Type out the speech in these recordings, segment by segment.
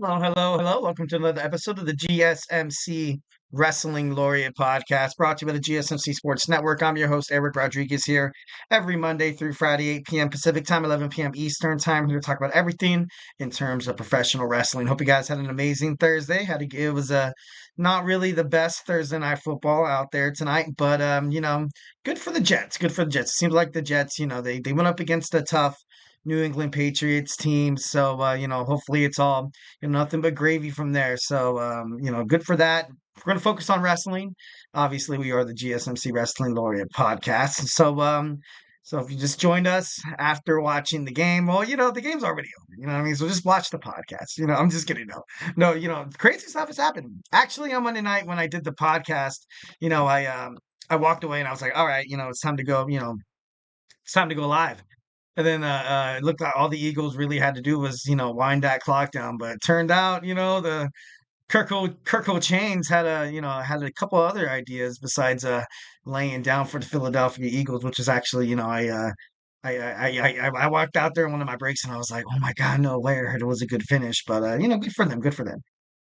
Hello, hello, hello. Welcome to another episode of the GSMC Wrestling Laureate podcast brought to you by the GSMC Sports Network. I'm your host, Eric Rodriguez, here every Monday through Friday, 8 p.m. Pacific time, 11 p.m. Eastern time. Here to talk about everything in terms of professional wrestling. Hope you guys had an amazing Thursday. It was not really the best Thursday night football out there tonight, but good for the Jets. Good for the Jets. It seems like the Jets, they went up against a tough New England Patriots team. So hopefully it's all nothing but gravy from there. So, good for that. We're going to focus on wrestling. Obviously, we are the GSMC Wrestling Laureate podcast. So if you just joined us after watching the game, well, the game's already over. You know what I mean? So just watch the podcast. I'm just kidding. No, crazy stuff has happened. Actually, on Monday night when I did the podcast, I walked away and I was like, all right, it's time to go. It's time to go live. And then it looked like all the Eagles really had to do was, wind that clock down. But it turned out, the Kirko Chains had a couple other ideas besides laying down for the Philadelphia Eagles, which is actually, I walked out there in one of my breaks and I was like, oh my God, no way! I heard it was a good finish, but good for them, good for them.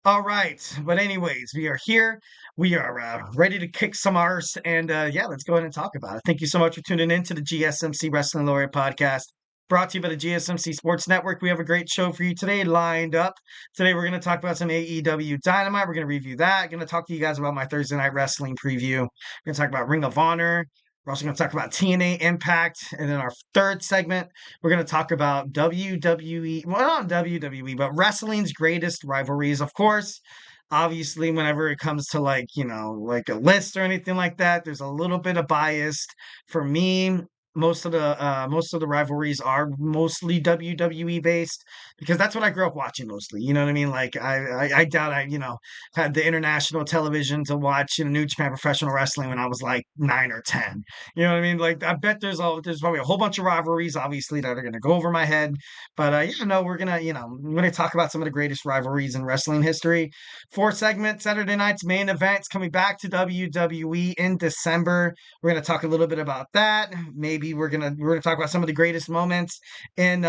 All right, but anyways, we are here. We are ready to kick some arse, and yeah, let's go ahead and talk about it. Thank you so much for tuning in to the GSMC Wrestling Laureate podcast, brought to you by the GSMC Sports Network. We have a great show for you today lined up. Today, we're going to talk about some AEW Dynamite. We're going to review that. Going to talk to you guys about my Thursday night wrestling preview. We're going to talk about Ring of Honor. We're also going to talk about TNA Impact. And then our third segment, we're going to talk about WWE, well, not WWE, but wrestling's greatest rivalries. Of course, obviously, whenever it comes to like a list or anything like that, there's a little bit of bias for me. Most of the rivalries are mostly WWE based because that's what I grew up watching mostly. You know what I mean? Like I doubt I had the international television to watch New Japan Professional Wrestling when I was like 9 or 10. You know what I mean? Like I bet there's probably a whole bunch of rivalries obviously that are gonna go over my head. But we're gonna talk about some of the greatest rivalries in wrestling history. Fourth segment, Saturday night's main events coming back to WWE in December. We're going to talk a little bit about that. Maybe we're gonna talk about some of the greatest moments in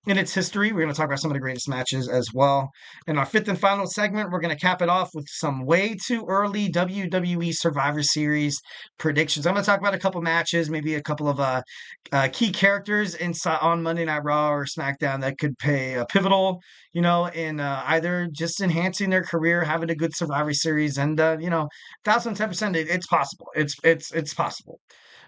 its history. We're gonna talk about some of the greatest matches as well. In our fifth and final segment, we're gonna cap it off with some way too early WWE Survivor Series predictions. I'm gonna talk about a couple matches, maybe a couple of key characters inside on Monday Night Raw or SmackDown that could play a pivotal, in either just enhancing their career, having a good Survivor Series, and 1,010%, it's possible. It's possible.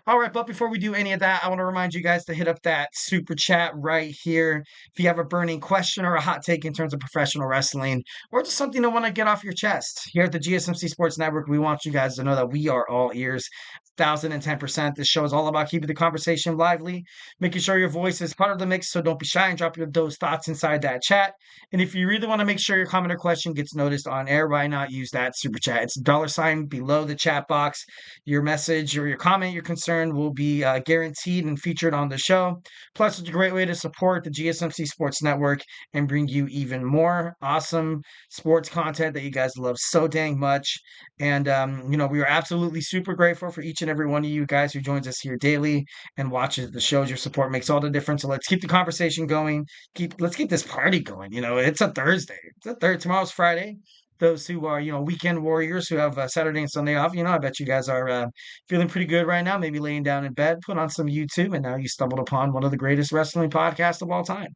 All right, but before we do any of that, I want to remind you guys to hit up that super chat right here. If you have a burning question or a hot take in terms of professional wrestling, or just something to want to get off your chest, here at the GSMC Sports Network, we want you guys to know that we are all ears. 1,010%. This show is all about keeping the conversation lively, making sure your voice is part of the mix. So don't be shy and drop those thoughts inside that chat. And if you really want to make sure your comment or question gets noticed on air, why not use that super chat? It's $sign below the chat box. Your message or your comment, your concern will be guaranteed and featured on the show. Plus, it's a great way to support the GSMC Sports Network and bring you even more awesome sports content that you guys love so dang much. And, we are absolutely super grateful for each and every one of you guys who joins us here daily and watches the shows. Your support makes all the difference. So let's keep the conversation going. Let's keep this party going. It's a Thursday. Tomorrow's Friday. Those who are, weekend warriors who have Saturday and Sunday off, I bet you guys are feeling pretty good right now. Maybe laying down in bed, put on some YouTube, and now you stumbled upon one of the greatest wrestling podcasts of all time.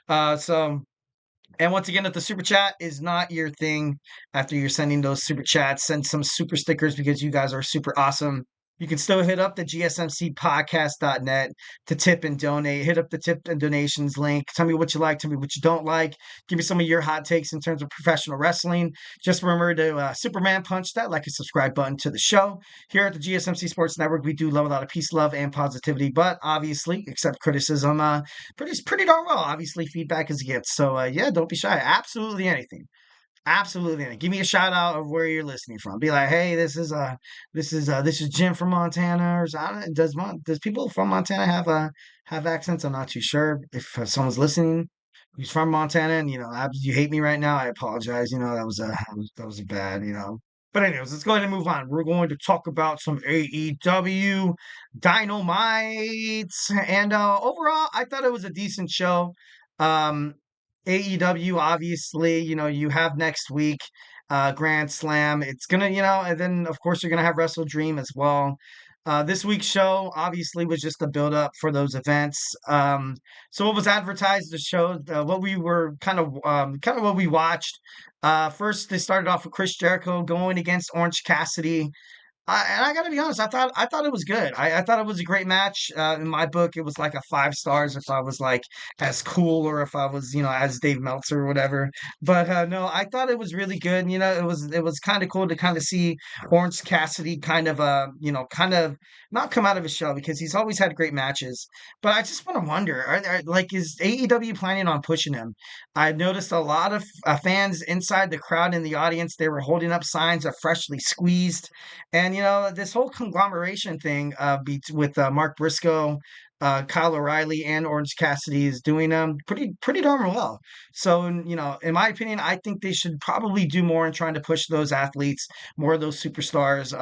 And once again, if the super chat is not your thing, after you're sending those super chats, send some super stickers because you guys are super awesome. You can still hit up the gsmcpodcast.net to tip and donate. Hit up the tip and donations link. Tell me what you like. Tell me what you don't like. Give me some of your hot takes in terms of professional wrestling. Just remember to Superman punch that like and subscribe button to the show. Here at the GSMC Sports Network, we do love a lot of peace, love, and positivity, but obviously accept criticism pretty darn well. Obviously, feedback is a gift. So, yeah, don't be shy. Absolutely anything. Absolutely. Give me a shout out of where you're listening from. Be like, hey, this is Jim from Montana, or does people from Montana have accents? I'm not too sure. If someone's listening who's from Montana and you hate me right now, I apologize. That was bad. But anyways, let's go ahead and move on. We're going to talk about some AEW Dynamite, and overall, I thought it was a decent show. Um, AEW, obviously, you have next week, Grand Slam. It's gonna, and then of course you're gonna have Wrestle Dream as well. This week's show obviously was just a build up for those events. So what was advertised, the show, what we were kind of what we watched. First, they started off with Chris Jericho going against Orange Cassidy. And I got to be honest, I thought it was good. I thought it was a great match. In my book, it was like a 5 stars if I was like as cool or if I was, as Dave Meltzer or whatever. But no, I thought it was really good. It was kind of cool to kind of see Orange Cassidy kind of not come out of his shell because he's always had great matches. But I just want to wonder, like, is AEW planning on pushing him? I noticed a lot of fans inside the crowd in the audience. They were holding up signs of freshly squeezed. And this whole conglomeration thing with Mark Briscoe, Kyle O'Reilly, and Orange Cassidy is doing pretty darn well. So, in my opinion, I think they should probably do more in trying to push those athletes, more of those superstars.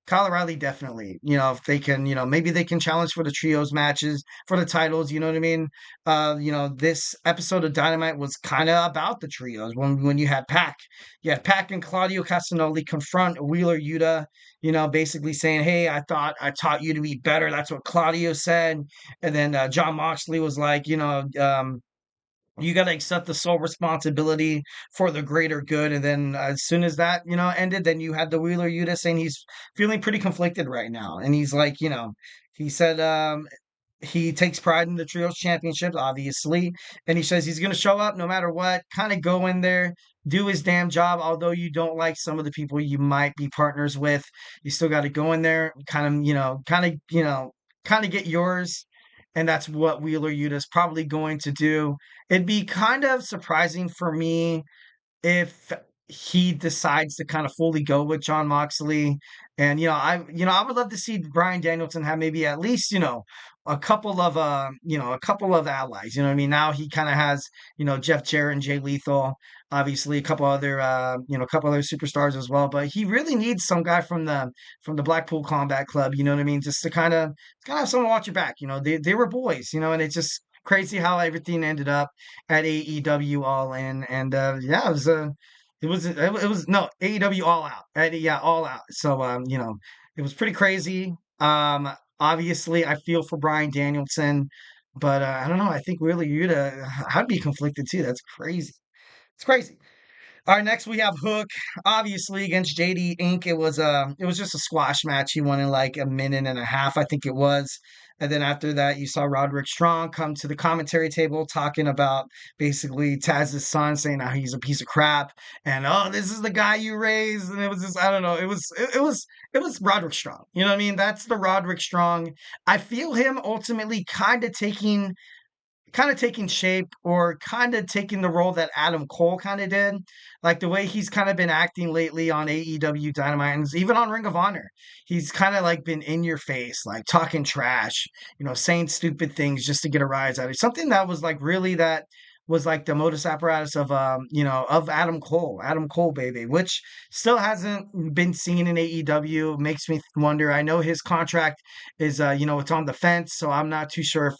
Kyle O'Reilly definitely, if they can, maybe they can challenge for the trios matches for the titles. You know what I mean? This episode of Dynamite was kind of about the trios when you had Pac and Claudio Castagnoli confront Wheeler Yuta, basically saying, "Hey, I thought I taught you to be better." That's what Claudio said. And then John Moxley was like, you got to accept the sole responsibility for the greater good. And then as soon as that, ended, then you had the Wheeler Yuta saying he's feeling pretty conflicted right now. And he's like, he said, he takes pride in the trios championships, obviously, and he says he's going to show up no matter what, kind of go in there, do his damn job. Although you don't like some of the people you might be partners with, you still got to go in there, kind of get yours. And that's what Wheeler Yuta is probably going to do. It'd be kind of surprising for me if he decides to kind of fully go with John Moxley. And I would love to see Brian Danielson have maybe at least, a couple of allies. You know what I mean? Now he kind of has, Jeff Jarrett and Jay Lethal, obviously a couple other superstars as well. But he really needs some guy from the Blackpool Combat Club, you know what I mean? Just to kind of have someone watch your back. They were boys, and it's just crazy how everything ended up at AEW All In, and yeah, it was no AEW All Out, yeah, All Out. So it was pretty crazy. Obviously, I feel for Brian Danielson, but I don't know. I think really Yuta, I'd be conflicted too. That's crazy. It's crazy. All right, next we have Hook, obviously against JD Inc. It was just a squash match. He won in like a minute and a half, I think it was. And then after that, you saw Roderick Strong come to the commentary table talking about basically Taz's son, saying how he's a piece of crap, and oh, this is the guy you raised, and it was just I don't know, it was Roderick Strong. You know what I mean? That's the Roderick Strong. I feel him ultimately kind of taking shape or kind of taking the role that Adam Cole kind of did. Like the way he's kind of been acting lately on AEW Dynamite and even on Ring of Honor. He's kind of like been in your face, like talking trash, saying stupid things just to get a rise out of it. Something that was like really that was like the modus apparatus of Adam Cole, Adam Cole baby, which still hasn't been seen in AEW. Makes me wonder. I know his contract is it's on the fence, so I'm not too sure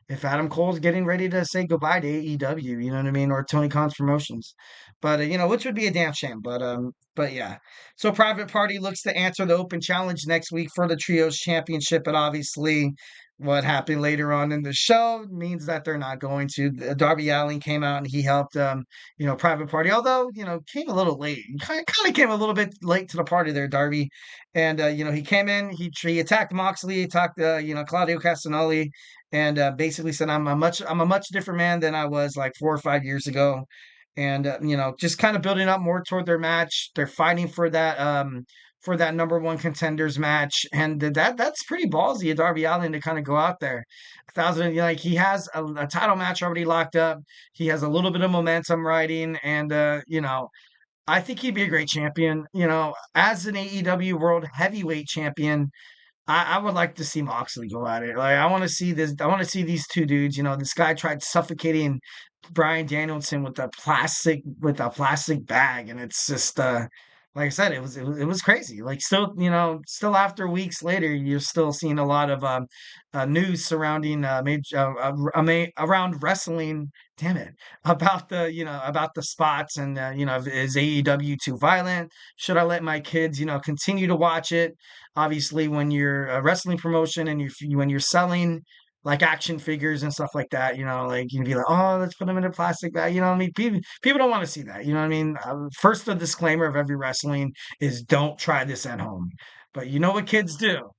if Adam Cole's getting ready to say goodbye to AEW, you know what I mean, or Tony Khan's promotions, but which would be a damn shame. But yeah. So Private Party looks to answer the open challenge next week for the Trios Championship, but obviously, what happened later on in the show means that they're not going to. Darby Allin came out and he helped, Private Party, although came a little late. Kind of came a little bit late to the party there, Darby, and he came in, he attacked Moxley, he attacked Claudio Castagnoli, and basically said, I'm a much different man than I was like 4 or 5 years ago. And just kind of building up more toward their match. They're fighting for that number one contenders match, and that's pretty ballsy of Darby Allin to kind of go out there. Like he has a title match already locked up. He has a little bit of momentum riding, and I think he'd be a great champion. As an AEW World Heavyweight Champion, I would like to see Moxley go at it. Like I want to see this. I want to see these two dudes. This guy tried suffocating Brian Danielson with a plastic bag, and it's just like I said, it was crazy. Like still, still after weeks later, you're still seeing a lot of news surrounding around wrestling. Damn it, about the spots and is AEW too violent? Should I let my kids continue to watch it? Obviously, when you're a wrestling promotion and when you're selling like action figures and stuff like that, like you'd be like, oh, let's put them in a plastic bag. You know what I mean? People don't want to see that. You know what I mean? First, the disclaimer of every wrestling is don't try this at home. But you know what kids do?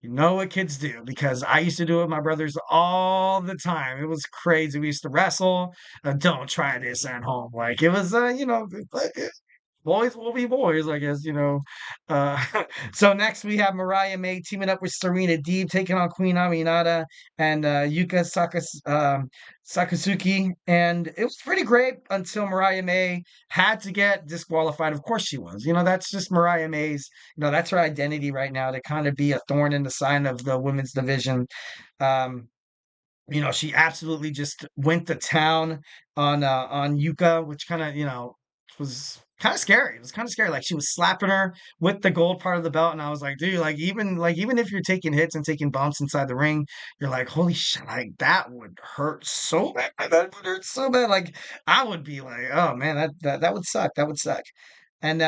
You know what kids do, because I used to do it with my brothers all the time. It was crazy. We used to wrestle. Don't try this at home. Like it was, boys will be boys, I guess. Uh, so next we have Mariah May teaming up with Serena Deeb, taking on Queen Aminata and Yuka Sakasuki. And it was pretty great until Mariah May had to get disqualified. Of course she was. That's just Mariah May's, that's her identity right now, to kind of be a thorn in the side of the women's division. Um, she absolutely just went to town on Yuka, which kind of, was kind of scary. It was kind of scary. Like she was slapping her with the gold part of the belt, and I was like, dude, even if you're taking hits and taking bumps inside the ring, you're like, holy shit, like that would hurt so bad. That would hurt so bad. Like I would be like, oh man, that would suck. That would suck. And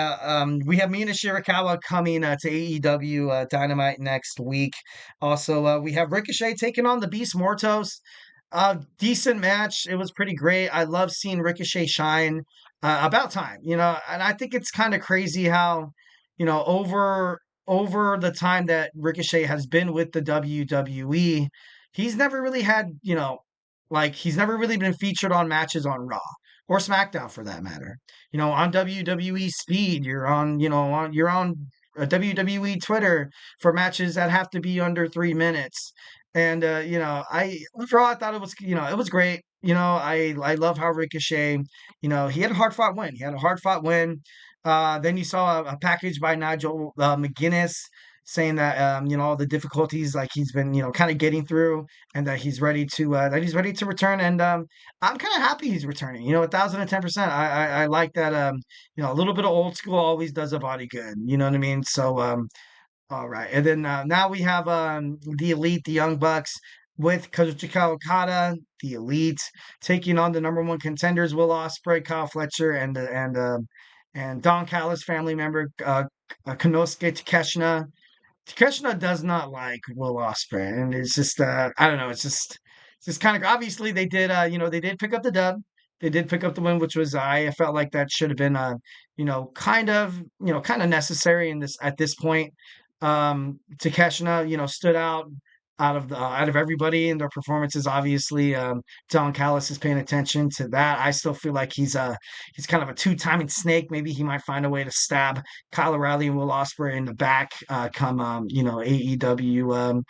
we have Mina Shirakawa coming to AEW Dynamite next week. Also, we have Ricochet taking on the Beast Mortos. Decent match. It was pretty great. I love seeing Ricochet shine. About time, and I think it's kind of crazy how, over the time that Ricochet has been with the WWE, he's never really had, like he's never really been featured on matches on Raw or SmackDown for that matter. On WWE Speed, you're on WWE Twitter for matches that have to be under 3 minutes. And overall I thought it was great. I love how Ricochet, he had a hard fought win. He had a hard fought win. Then you saw a package by Nigel McGuinness saying that all the difficulties like he's been kind of getting through, and that he's ready to return. And I'm kind of happy he's returning. 1,010%. I like that. A little bit of old school always does a body good. You know what I mean? So all right. And then now we have the Elite, the Young Bucks, with Kazuchika Okada, the Elite, taking on the number one contenders, Will Ospreay, Kyle Fletcher, and Don Callis family member Konosuke Takeshita. Takeshita does not like Will Ospreay, and it's just I don't know. It's just kind of, obviously they did they did pick up the dub. They did pick up the win, which was, I felt like that should have been kind of necessary in this at this point. Takeshita, stood out of everybody in their performances. Obviously, Don Callis is paying attention to that. I still feel like he's kind of a two-timing snake. Maybe he might find a way to stab Kyle O'Reilly and Will Ospreay in the back come AEW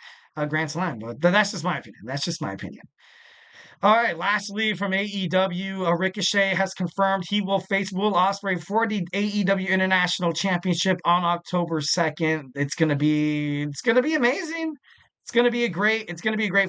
Grand Slam. But that's just my opinion. That's just my opinion. All right, lastly from AEW, Ricochet has confirmed he will face Will Ospreay for the AEW International Championship on October 2nd. It's gonna be amazing. It's gonna be a great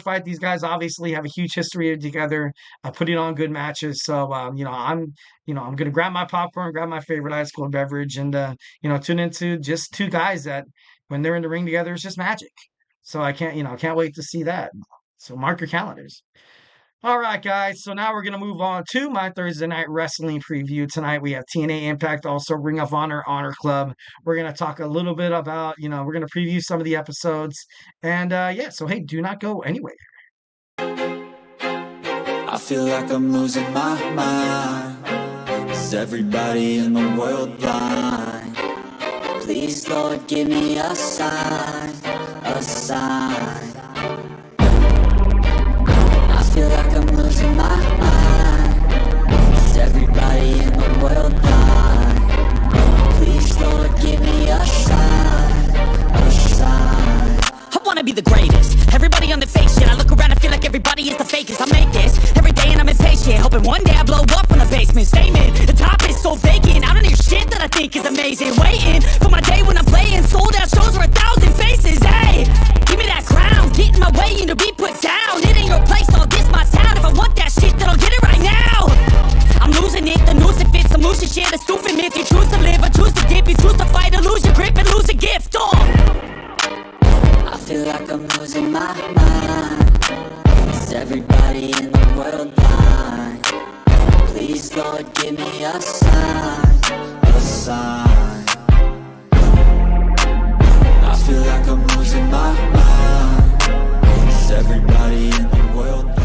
fight. These guys obviously have a huge history together, putting on good matches. So I'm gonna grab my popcorn, grab my favorite ice cold beverage, and tune into just two guys that, when they're in the ring together, it's just magic. So I can't wait to see that. So mark your calendars. All right, guys. So now we're going to move on to my Thursday night wrestling preview. Tonight we have TNA Impact, also Ring of Honor, Honor Club. We're going to talk a little bit about, we're going to preview some of the episodes. And so hey, do not go anywhere. I feel like I'm losing my mind. Is everybody in the world blind? Please, Lord, give me a sign, a sign. I feel like I'm losing my mind. Is everybody in the world blind? Please, Lord, give me a sign, a sign. I wanna be the greatest. Everybody on the fake shit. I look around and feel like everybody is the fakest. I make this every day and I'm impatient, hoping one day I blow up from the basement. Statement, the top is so vacant. I don't hear shit that I think is amazing. Waiting for my day when I'm playing sold out shows for 1,000 faces. Hey, give me that crown, get in my way and to be put down. It ain't your place, all this my town. If I want that shit, then I'll get it right now. I'm losing it, the noose it fits, some loose shit, a stupid myth. You choose to live, I choose to give. if you choose to fight or lose your grip and lose a gift. I feel like I'm losing my mind. Is everybody in the world blind? Please, Lord, give me a sign, a sign. I feel like I'm losing my mind. Is everybody in the world blind?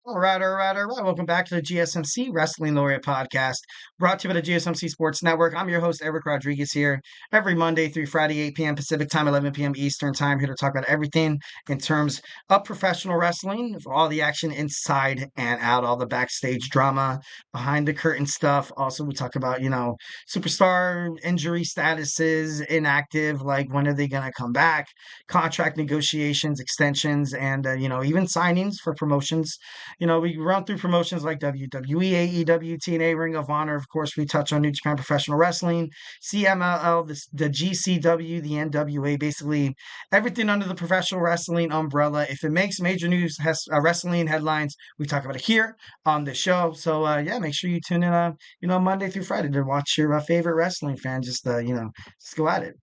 All right, all right, all right. Welcome back to the GSMC Wrestling Laureate podcast, brought to you by the GSMC Sports Network. I'm your host, Eric Rodriguez, here every Monday through Friday, 8 p.m. Pacific time, 11 p.m. Eastern time, here to talk about everything in terms of professional wrestling, for all the action inside and out, all the backstage drama, behind the curtain stuff. Also, we talk about, superstar injury statuses, inactive, like when are they going to come back, contract negotiations, extensions, and, even signings for promotions. We run through promotions like WWE, AEW, TNA, Ring of Honor. Of course, we touch on New Japan Professional Wrestling, CMLL, the GCW, the NWA, basically everything under the professional wrestling umbrella. If it makes major news, has wrestling headlines, we talk about it here on the show. So, yeah, make sure you tune in, Monday through Friday to watch your favorite wrestling fan. Just go at it.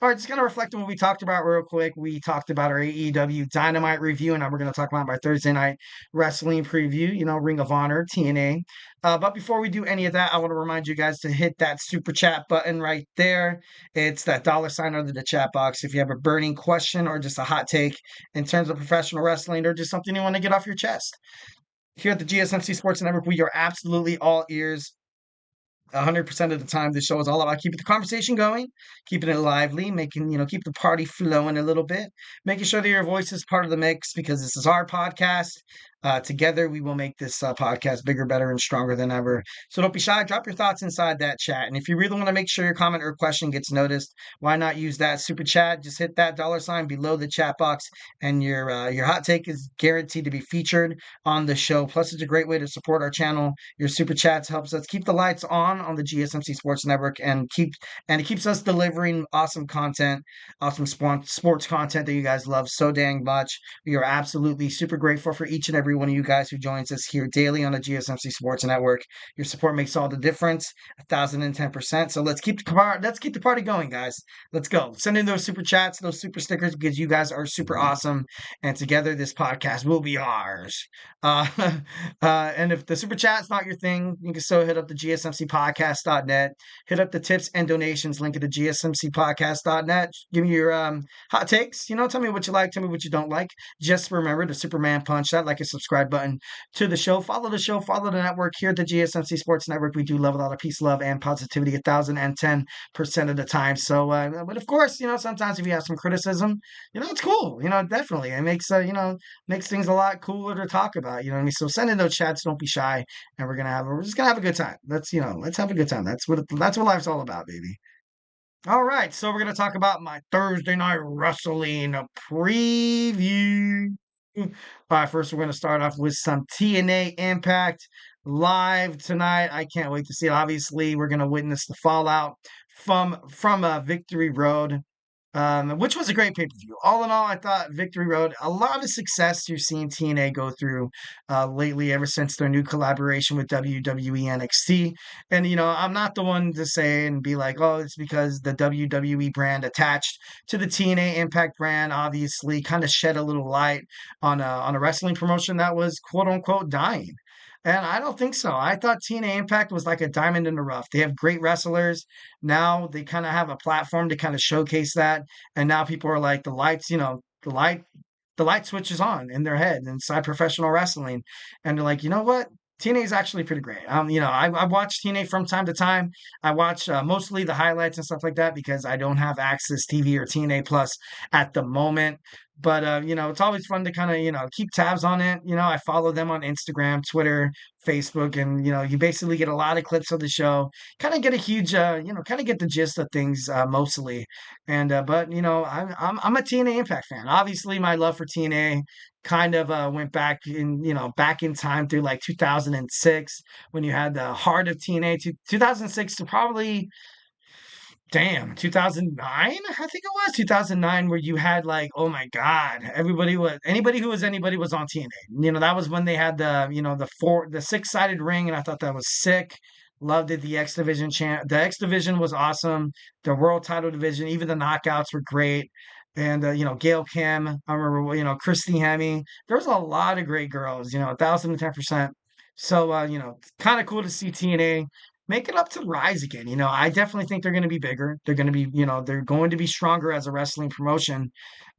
All right, just kind of reflect on what we talked about real quick. We talked about our AEW Dynamite review, and now we're going to talk about my Thursday night wrestling preview, Ring of Honor, TNA. But before we do any of that, I want to remind you guys to hit that super chat button right there. It's that dollar sign under the chat box. If you have a burning question or just a hot take in terms of professional wrestling or just something you want to get off your chest. Here at the GSMC Sports Network, we are absolutely all ears. 100% of the time, the show is all about keeping the conversation going, keeping it lively, keep the party flowing a little bit, making sure that your voice is part of the mix because this is our podcast. Together, we will make this podcast bigger, better, and stronger than ever. So don't be shy. Drop your thoughts inside that chat. And if you really want to make sure your comment or question gets noticed, why not use that super chat? Just hit that dollar sign below the chat box, and your hot take is guaranteed to be featured on the show. Plus, it's a great way to support our channel. Your super chats helps us keep the lights on the GSMC Sports Network and it keeps us delivering awesome content, awesome sports content that you guys love so dang much. We are absolutely super grateful for each and every one of you guys who joins us here daily on the GSMC Sports Network. Your support makes all the difference, 1,010%. So let's keep the party going, guys. Let's go. Send in those super chats, those super stickers, because you guys are super awesome, and together this podcast will be ours. And if the super chat's not your thing, you can still hit up the gsmcpodcast.net, hit up the tips and donations link at the gsmcpodcast.net. Give me your hot takes. Tell me what you like, tell me what you don't like. Just remember to Superman punch that like a subscribe button to the show. Follow the show, follow the network here at the GSMC Sports Network. We do love a lot of peace, love, and positivity 1,010% of the time. So, but of course, sometimes if you have some criticism, it's cool. Definitely. It makes things a lot cooler to talk about. You know what I mean? So send in those chats. Don't be shy, and we're just gonna have a good time. Let's have a good time. That's what life's all about, baby. All right, so we're gonna talk about my Thursday night wrestling preview. All right, first we're gonna start off with some TNA Impact live tonight. I can't wait to see it. Obviously, we're gonna witness the fallout from Victory Road, which was a great pay-per-view. All in all, I thought Victory Road, a lot of success you've seen TNA go through lately, ever since their new collaboration with WWE NXT. And, I'm not the one to say and be like, oh, it's because the WWE brand attached to the TNA Impact brand obviously kind of shed a little light on a wrestling promotion that was quote unquote dying. And I don't think so. I thought TNA Impact was like a diamond in the rough. They have great wrestlers. Now they kind of have a platform to kind of showcase that. And now people are like, the light switches on in their head inside professional wrestling. And they're like, you know what? TNA is actually pretty great. I watch TNA from time to time. I watch mostly the highlights and stuff like that because I don't have Access TV or TNA Plus at the moment. But it's always fun to kind of keep tabs on it. I follow them on Instagram, Twitter, Facebook, and you basically get a lot of clips of the show. Kind of get a huge, kind of get the gist of things mostly. And but I'm a TNA Impact fan. Obviously, my love for TNA kind of went back in time through like 2006 when you had the heart of TNA to 2006 to probably Damn, 2009? I think it was 2009 where you had like, oh my God, everybody was anybody who was anybody was on TNA. That was when they had the six-sided ring, and I thought that was sick. Loved it. The X Division was awesome. The World Title Division, even the knockouts were great. And Gail Kim, I remember, Christy Hemme. There was a lot of great girls, 1,010%. So kind of cool to see TNA make it up to rise again. I definitely think they're going to be bigger. They're going to be, they're going to be stronger as a wrestling promotion.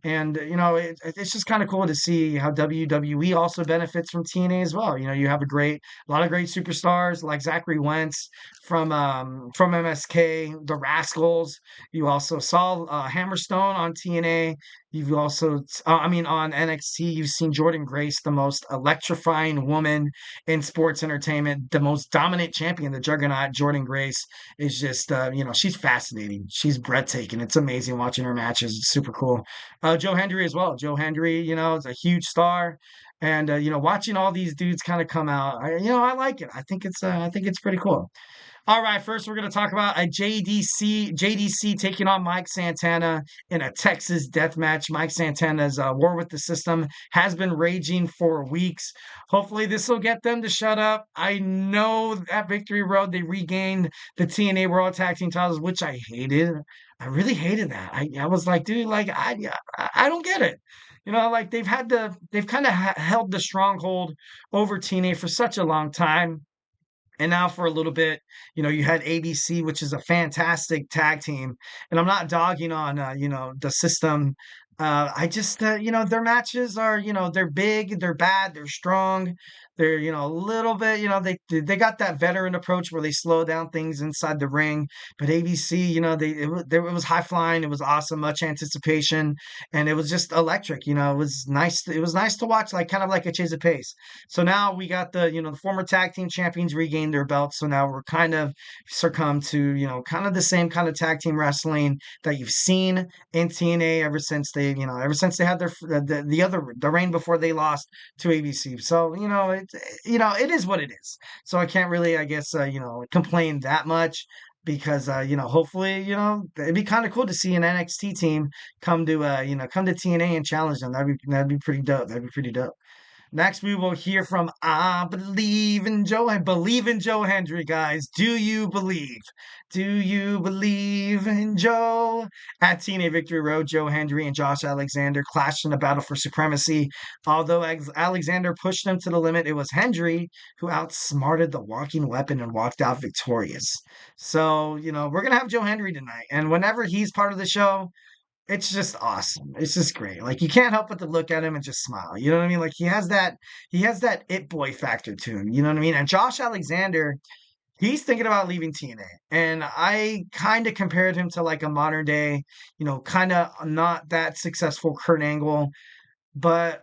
And, it's just kind of cool to see how WWE also benefits from TNA as well. You have a lot of great superstars like Zachary Wentz from MSK, the Rascals. You also saw Hammerstone on TNA. You've also, on NXT, you've seen Jordan Grace, the most electrifying woman in sports entertainment, the most dominant champion, the juggernaut, Jordan Grace, is just, she's fascinating. She's breathtaking. It's amazing watching her matches. It's super cool. Joe Hendry as well. Joe Hendry, is a huge star. And, watching all these dudes kind of come out, I like it. I think it's pretty cool. All right, first we're going to talk about a JDC taking on Mike Santana in a Texas death match. Mike Santana's war with the system has been raging for weeks. Hopefully this will get them to shut up. I know at Victory Road they regained the TNA World Tag Team titles, which I hated. I really hated that. I was like, dude, like I don't get it. Like they've kind of held the stronghold over TNA for such a long time. And now for a little bit, you had ABC, which is a fantastic tag team. And I'm not dogging on, the system. I just, their matches are, they're big, they're bad, they're strong. They're, a little bit, they got that veteran approach where they slow down things inside the ring. But ABC, it was high flying, it was awesome, much anticipation, and it was just electric. It was nice. It was nice to watch, like kind of like a chase of pace. So now we got the former tag team champions regained their belts. So now we're kind of succumbed to, kind of the same kind of tag team wrestling that you've seen in TNA ever since they had the reign before they lost to ABC. So, it is what it is. So I can't really, I guess, complain that much because hopefully, it'd be kind of cool to see an NXT team come to TNA and challenge them. That'd be pretty dope. That'd be pretty dope. Next, we will hear from I Believe in Joe. I believe in Joe Hendry, guys. Do you believe? Do you believe in Joe? At TNA Victory Road, Joe Hendry and Josh Alexander clashed in a battle for supremacy. Although Alexander pushed them to the limit, it was Hendry who outsmarted the walking weapon and walked out victorious. So, we're going to have Joe Hendry tonight. And whenever he's part of the show, it's just awesome. It's just great. Like you can't help but to look at him and just smile. You know what I mean? Like he has that it boy factor to him. You know what I mean? And Josh Alexander, he's thinking about leaving TNA. And I kind of compared him to like a modern day, kind of not that successful Kurt Angle, but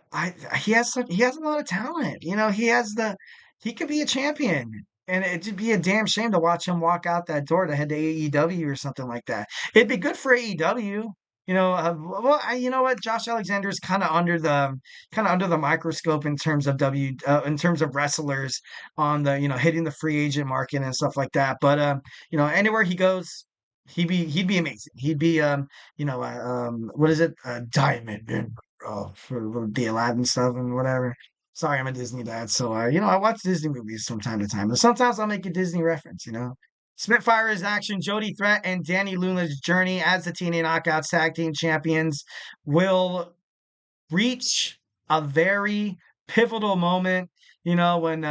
he has a lot of talent. He could be a champion. And it'd be a damn shame to watch him walk out that door to head to AEW or something like that. It'd be good for AEW. You know what? Josh Alexander is kind of under the microscope in terms of in terms of wrestlers on the hitting the free agent market and stuff like that. But anywhere he goes, he'd be amazing. He'd be what is it? Diamond for the Aladdin stuff and whatever. Sorry, I'm a Disney dad, so I watch Disney movies from time to time, but sometimes I'll make a Disney reference. Spitfire is action. Jody Threat and Danny Luna's journey as the TNA Knockouts Tag Team Champions will reach a very pivotal moment. When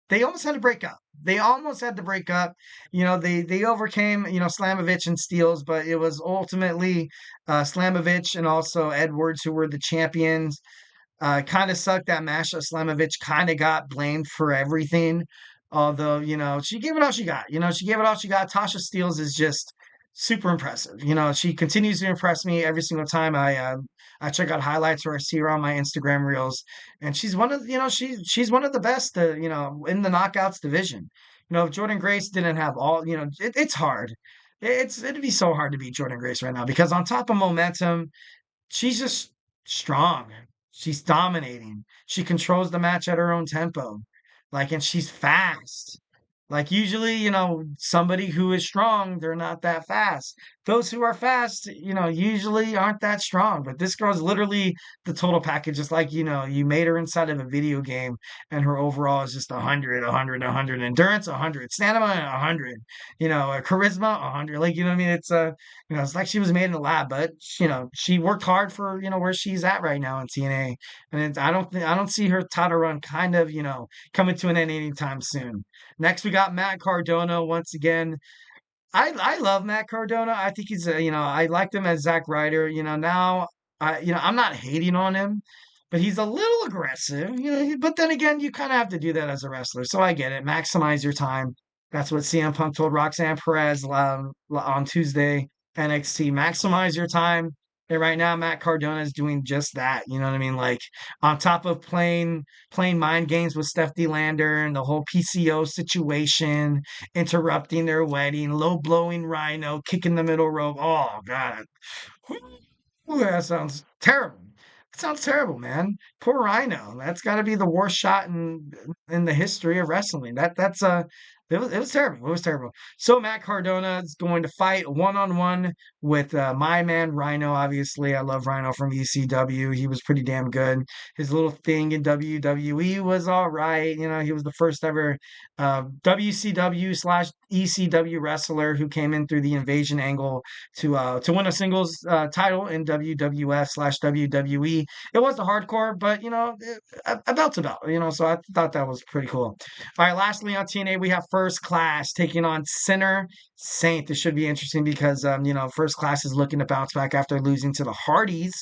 they almost had to break up. They almost had to break up. They overcame Slamovich and Steels, but it was ultimately Slamovich and also Edwards who were the champions. Kind of sucked that Masha Slamovich kind of got blamed for everything. Although, she gave it all she got. She gave it all she got. Tasha Steeles is just super impressive. She continues to impress me every single time I check out highlights or I see her on my Instagram reels. And she's one of she's one of the best in the knockouts division. If Jordan Grace didn't have all, it's hard. It'd be so hard to beat Jordan Grace right now because on top of momentum, she's just strong. She's dominating. She controls the match at her own tempo. And she's fast. Like usually, somebody who is strong, they're not that fast. Those who are fast, usually aren't that strong. But this girl's literally the total package. Just like, you made her inside of a video game and her overall is just 100, 100, 100. Endurance, 100. Stamina, 100. Charisma, 100. Like, what I mean? It's like she was made in the lab, but, she worked hard for, where she's at right now in TNA. And I don't see her title run kind of, coming to an end anytime soon. Next, we got Matt Cardona once again. I love Matt Cardona. I think he's I liked him as Zack Ryder. Now I'm not hating on him, but he's a little aggressive. But then again, you kind of have to do that as a wrestler. So I get it. Maximize your time. That's what CM Punk told Roxanne Perez on Tuesday NXT. Maximize your time. And right now, Matt Cardona is doing just that. You know what I mean? Like on top of playing mind games with Stephanie Lander and the whole PCO situation, interrupting their wedding, low blowing Rhino, kicking the middle rope. Oh God. Ooh, that sounds terrible. That sounds terrible, man. Poor Rhino. That's got to be the worst shot in the history of wrestling. It was terrible. It was terrible. So Matt Cardona is going to fight one on one with my man Rhino. Obviously, I love Rhino from ECW. He was pretty damn good. His little thing in WWE was all right. He was the first ever WCW slash ECW wrestler who came in through the invasion angle to win a singles title in WWF slash WWE. It was the hardcore, but about's about. So I thought that was pretty cool. All right, lastly on TNA, we have First Class taking on Sinner Saint. This should be interesting because First Class is looking to bounce back after losing to the Hardys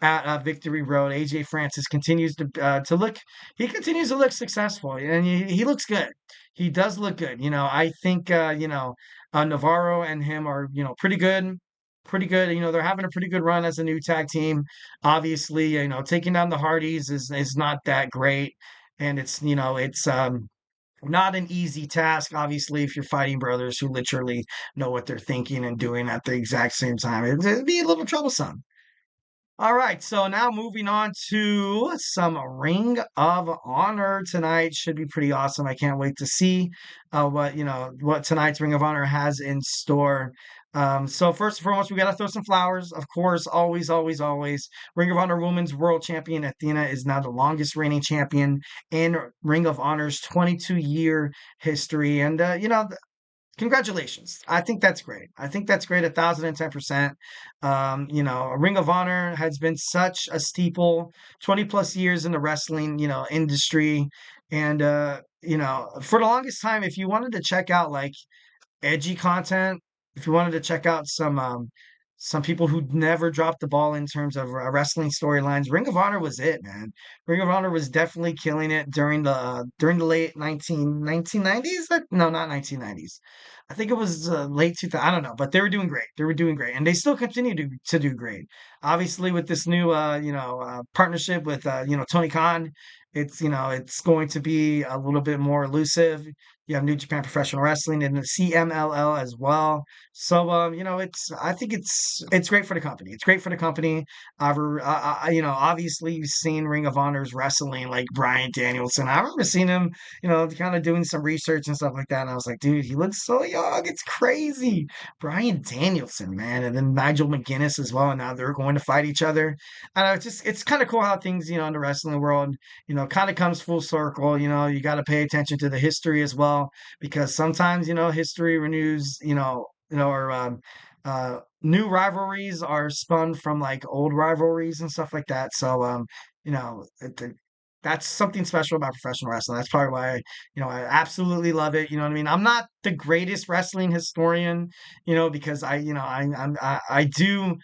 at Victory Road. AJ Francis continues to look. He continues to look successful, and he looks good. He does look good. I think Navarro and him are pretty good. Pretty good. They're having a pretty good run as a new tag team. Obviously, taking down the Hardys is not that great, and it's not an easy task, obviously, if you're fighting brothers who literally know what they're thinking and doing at the exact same time. It'd be a little troublesome. All right, so now moving on to some Ring of Honor tonight. Should be pretty awesome. I can't wait to see what tonight's Ring of Honor has in store. So first and foremost, we gotta throw some flowers. Of course, always, always, always. Ring of Honor Women's World Champion Athena is now the longest reigning champion in Ring of Honor's 22-year history. And congratulations. I think that's great. I think that's great. 1,010%. Ring of Honor has been such a steeple, 20 plus years in the wrestling, industry. And, for the longest time, if you wanted to check out like edgy content, if you wanted to check out some people who never dropped the ball in terms of wrestling storylines, Ring of Honor was it, man. Ring of Honor was definitely killing it during the late 1990s. No, not 1990s. I think it was late 2000. I don't know, but they were doing great. They were doing great, and they still continue to do great. Obviously, with this new partnership with Tony Khan, it's going to be a little bit more elusive. You have New Japan Professional Wrestling and the CMLL as well. So, I think it's great for the company. It's great for the company. Obviously, you've seen Ring of Honor's wrestling like Bryan Danielson. I remember seeing him, kind of doing some research and stuff like that. And I was like, dude, he looks so young. It's crazy. Bryan Danielson, man. And then Nigel McGuinness as well. And now they're going to fight each other. And it's kind of cool how things, in the wrestling world, kind of comes full circle. You got to pay attention to the history as well, because sometimes, history renews, or new rivalries are spun from like old rivalries and stuff like that. So, that's something special about professional wrestling. That's probably why, I absolutely love it. You know what I mean? I'm not the greatest wrestling historian, because I do.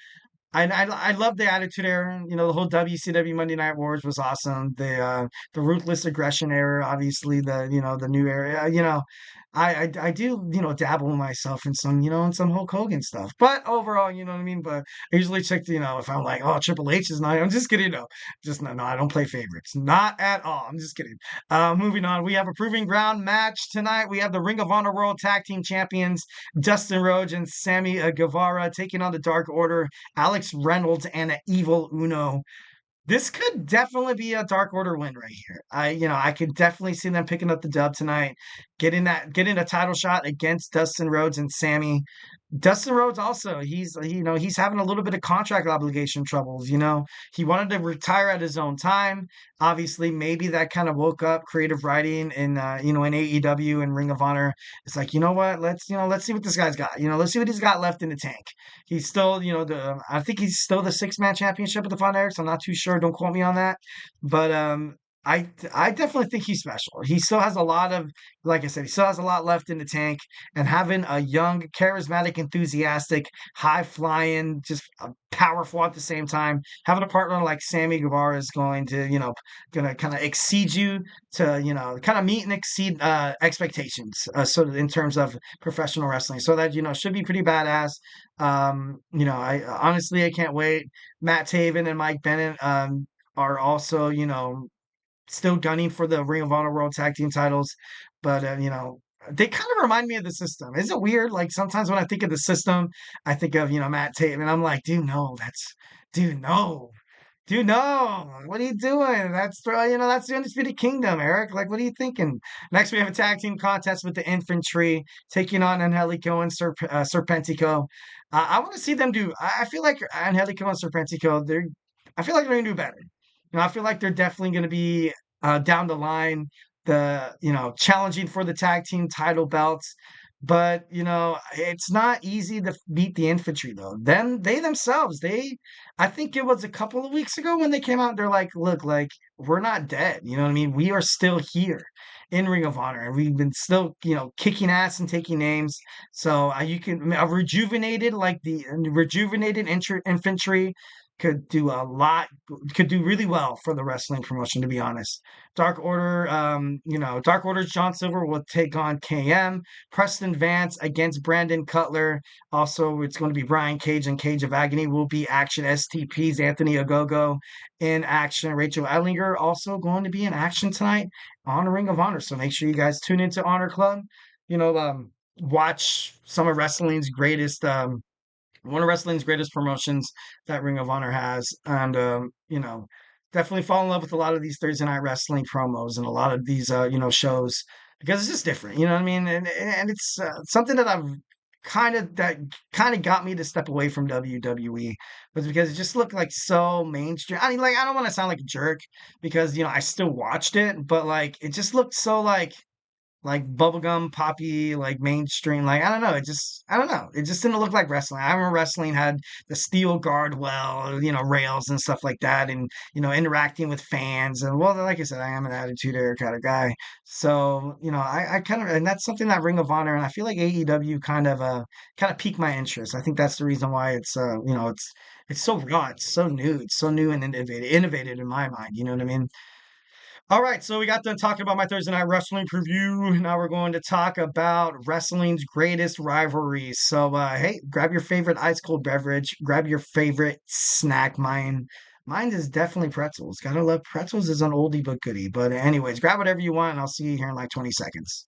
I love the attitude era. The whole WCW Monday Night Wars was awesome. The ruthless aggression era, obviously the new era. I do dabble myself in some Hulk Hogan stuff. But overall, you know what I mean. But I usually check if I'm like, oh, Triple H is not. I'm just kidding. No, just no. I don't play favorites. Not at all. I'm just kidding. Moving on, we have a proving ground match tonight. We have the Ring of Honor World Tag Team Champions Dustin Rhodes and Sammy Guevara taking on the Dark Order, Alex Reynolds and Evil Uno. This could definitely be a Dark Order win right here. I could definitely see them picking up the dub tonight, getting a title shot against Dustin Rhodes and Sammy. Dustin Rhodes also, he's having a little bit of contract obligation troubles. He wanted to retire at his own time. Obviously, maybe that kind of woke up creative writing in AEW and Ring of Honor. It's like, you know what? Let's see what this guy's got. Let's see what he's got left in the tank. He's still, I think he's still the six-man championship of the Fun Erics. I'm not too sure. Don't quote me on that. But I definitely think he's special. He still has a lot of, like I said, he still has a lot left in the tank. And having a young, charismatic, enthusiastic, high-flying, just powerful at the same time, having a partner like Sammy Guevara is going to kind of exceed you to, kind of meet and exceed expectations. So in terms of professional wrestling, so that should be pretty badass. I honestly I can't wait. Matt Taven and Mike Bennett are also still gunning for the Ring of Honor World Tag Team titles, but they kind of remind me of the system. Is it weird? Like sometimes when I think of the system, I think of Matt Taven, and I'm like, dude, no. Dude, no. What are you doing? That's the Undisputed Kingdom, Eric. Like, what are you thinking? Next, we have a tag team contest with the Infantry taking on Angelico and Serpentico. I want to see them do. I feel like Angelico and Serpentico, I feel like they're gonna do better. I feel like they're definitely gonna be down the line, challenging for the tag team title belts. But it's not easy to beat the infantry though. They themselves, I think it was a couple of weeks ago when they came out, they're like, look, like we're not dead. You know what I mean? We are still here in Ring of Honor, and we've been still, kicking ass and taking names. So you can a rejuvenated, like the rejuvenated infantry could do really well for the wrestling promotion, to be honest. Dark Order's John Silver will take on KM. Preston Vance against Brandon Cutler. Also, it's going to be Brian Cage and Cage of Agony will be action. STP's Anthony Ogogo in action. Rachel Ellinger also going to be in action tonight on Ring of Honor. So make sure you guys tune into Honor Club. Watch some of wrestling's greatest one of wrestling's greatest promotions that Ring of Honor has. And, definitely fall in love with a lot of these Thursday night wrestling promos and a lot of these, shows because it's just different. You know what I mean? And it's something that kind of got me to step away from WWE was because it just looked like so mainstream. I mean, like, I don't want to sound like a jerk because, I still watched it, but like, it just looked so like bubblegum poppy, like mainstream. Like, I don't know. It just didn't look like wrestling. I remember wrestling had the steel guard rails and stuff like that, and interacting with fans. And well, like I said, I am an attitude era kind of guy. So, I kind of, and that's something that Ring of Honor and I feel like AEW kind of piqued my interest. I think that's the reason why it's so raw, it's so new and innovative in my mind. You know what I mean? All right, so we got done talking about my Thursday night wrestling preview. Now we're going to talk about wrestling's greatest rivalries. So, hey, grab your favorite ice cold beverage, grab your favorite snack. Mine is definitely pretzels. Gotta love pretzels is an oldie but goodie. But anyways, grab whatever you want, and I'll see you here in like 20 seconds.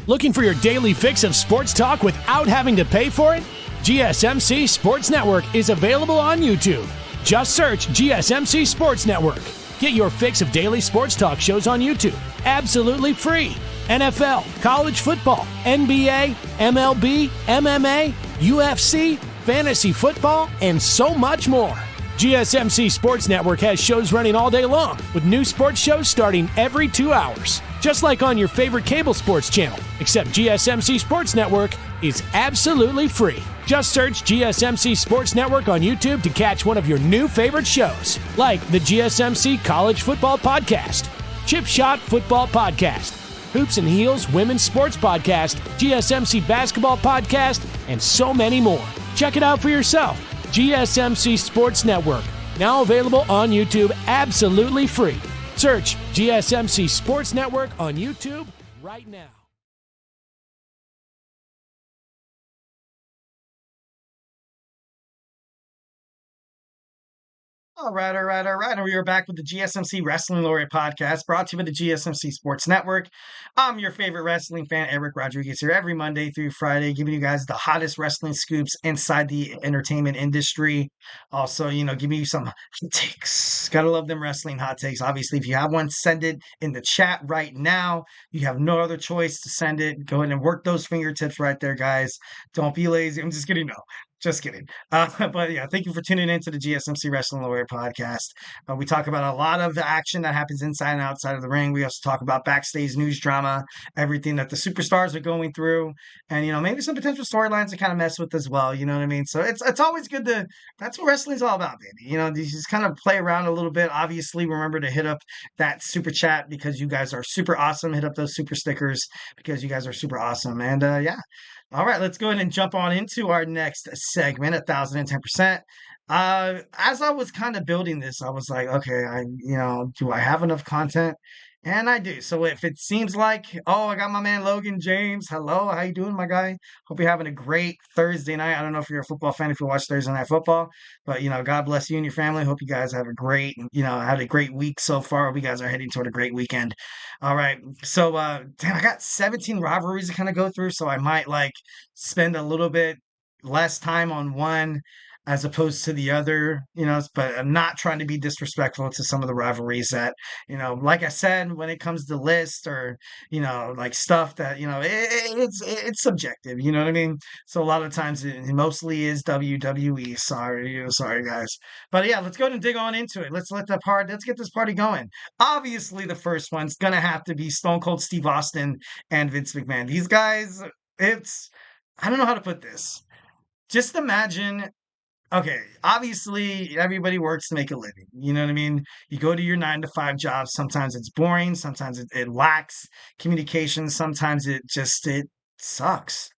Looking for your daily fix of sports talk without having to pay for it? GSMC Sports Network is available on YouTube. Just search GSMC Sports Network. Get your fix of daily sports talk shows on YouTube, absolutely free. NFL, college football, NBA, MLB, MMA, UFC, fantasy football, and so much more. GSMC Sports Network has shows running all day long, with new sports shows starting every 2 hours. Just like on your favorite cable sports channel, except GSMC Sports Network is absolutely free. Just search GSMC Sports Network on YouTube to catch one of your new favorite shows, like the GSMC College Football Podcast, Chip Shot Football Podcast, Hoops and Heels Women's Sports Podcast, GSMC Basketball Podcast, and so many more. Check it out for yourself. GSMC Sports Network, now available on YouTube absolutely free. Search GSMC Sports Network on YouTube right now. All right. And we are back with the GSMC Wrestling Laureate podcast brought to you by the GSMC Sports Network. I'm your favorite wrestling fan, Eric Rodriguez, here every Monday through Friday, giving you guys the hottest wrestling scoops inside the entertainment industry. Also, giving you some hot takes. Gotta love them wrestling hot takes. Obviously, if you have one, send it in the chat right now. You have no other choice to send it. Go ahead and work those fingertips right there, guys. Don't be lazy. I'm just kidding. No, just kidding. But yeah, thank you for tuning in to the GSMC Wrestling Laureate podcast. We talk about a lot of the action that happens inside and outside of the ring. We also talk about backstage news drama, everything that the superstars are going through, and maybe some potential storylines to kind of mess with as well. You know what I mean? So it's always good to. That's what wrestling's all about, baby. You just kind of play around a little bit. Obviously, remember to hit up that super chat because you guys are super awesome. Hit up those super stickers because you guys are super awesome. And yeah. All right, let's go ahead and jump on into our next segment, 1010%. As I was kind of building this, I was like, okay, do I have enough content? And I do. So if it seems like, oh, I got my man Logan James. Hello, how you doing, my guy? Hope you're having a great Thursday night. I don't know if you're a football fan, if you watch Thursday Night Football, but God bless you and your family. Hope you guys have a great, had a great week so far. Hope you guys are heading toward a great weekend. All right. So damn, I got 17 rivalries to kind of go through, so I might like spend a little bit less time on one as opposed to the other, but I'm not trying to be disrespectful to some of the rivalries that, like I said, when it comes to list or, like stuff that, it's subjective, you know what I mean? So a lot of times it mostly is WWE. Sorry guys. But yeah, let's go ahead and dig on into it. Let's get this party going. Obviously, the first one's gonna have to be Stone Cold Steve Austin and Vince McMahon. These guys, I don't know how to put this. Just imagine, okay, obviously everybody works to make a living. You know what I mean? You go to your 9 to 5 job. Sometimes it's boring. Sometimes it lacks communication. Sometimes it sucks.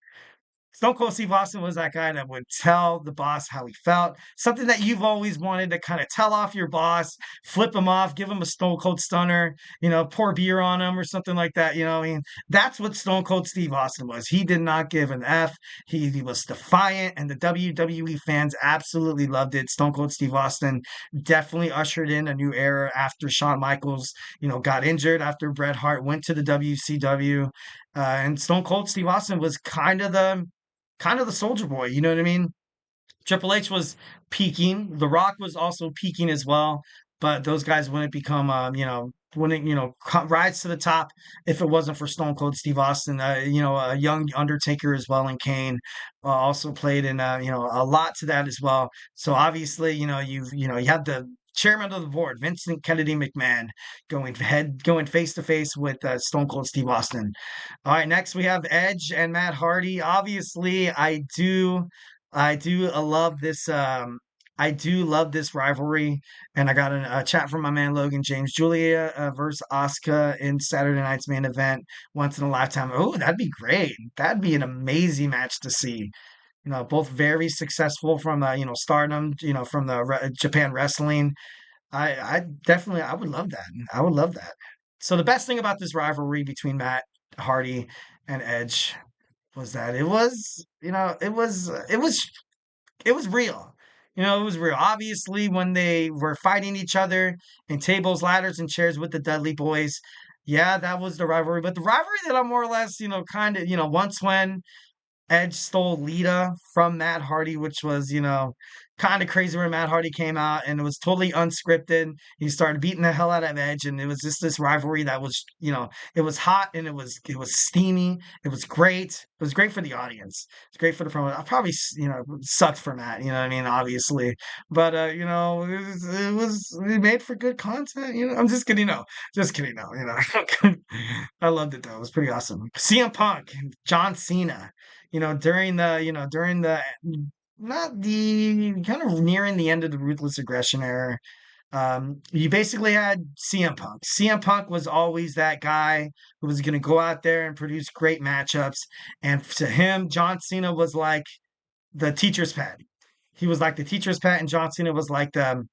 Stone Cold Steve Austin was that guy that would tell the boss how he felt. Something that you've always wanted to kind of tell off your boss, flip him off, give him a Stone Cold Stunner, pour beer on him or something like that. I mean, that's what Stone Cold Steve Austin was. He did not give an F. He was defiant, and the WWE fans absolutely loved it. Stone Cold Steve Austin definitely ushered in a new era after Shawn Michaels, got injured, after Bret Hart went to the WCW. And Stone Cold Steve Austin was kind of the soldier boy, you know what I mean? Triple H was peaking. The Rock was also peaking as well, but those guys wouldn't become, wouldn't, rise to the top if it wasn't for Stone Cold Steve Austin. A young Undertaker as well, and Kane also played in, a lot to that as well. So obviously, you have the chairman of the board, Vincent Kennedy McMahon, going face to face with Stone Cold Steve Austin. All right, next we have Edge and Matt Hardy. Obviously, I do love this. I do love this rivalry, and I got a chat from my man Logan James. Julia versus Asuka in Saturday night's main event, once in a lifetime. Oh, that'd be great. That'd be an amazing match to see. Both very successful from Stardom. From the Japan Wrestling. I definitely I would love that. I would love that. So the best thing about this rivalry between Matt Hardy and Edge was that it was real. It was real. Obviously, when they were fighting each other in tables, ladders, and chairs with the Dudley Boys, yeah, that was the rivalry. But the rivalry that I'm more or less, kind of, once when Edge stole Lita from Matt Hardy, which was, kind of crazy when Matt Hardy came out, and it was totally unscripted. He started beating the hell out of Edge, and it was just this rivalry that was, it was hot and it was steamy. It was great. It was great for the audience. It's great for the promo. I probably, sucked for Matt, you know what I mean, obviously. But it was made for good content, I'm just kidding, no. Just kidding, no, I loved it though. It was pretty awesome. CM Punk, John Cena, during the not the kind of nearing the end of the Ruthless Aggression era. You basically had CM Punk. CM Punk was always that guy who was going to go out there and produce great matchups. And to him, John Cena was like the teacher's pet. He was like the teacher's pet, and John Cena was like the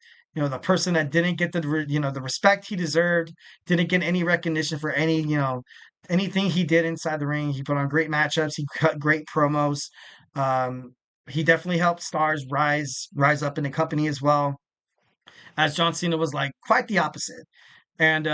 person that didn't get the respect he deserved, didn't get any recognition for anything he did inside the ring. He put on great matchups. He cut great promos. Um, he definitely helped stars rise up in the company as well. as John Cena was like quite the opposite. And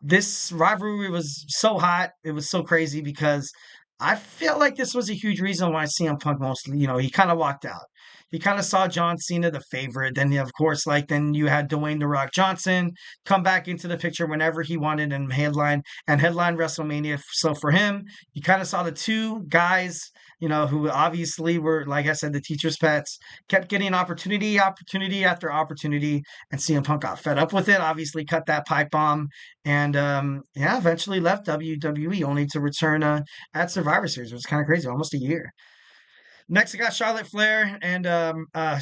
this rivalry was so hot, it was so crazy because I feel like this was a huge reason why CM Punk mostly, he kind of walked out. He kind of saw John Cena the favorite. Then, of course, then you had Dwayne The Rock Johnson come back into the picture whenever he wanted and headline WrestleMania. So for him, you kind of saw the two guys, who obviously were, like I said, the teacher's pets, kept getting opportunity after opportunity, and CM Punk got fed up with it. Obviously, cut that pipe bomb, and yeah, eventually left WWE only to return at Survivor Series. It was kind of crazy, almost a year. Next, I got Charlotte Flair and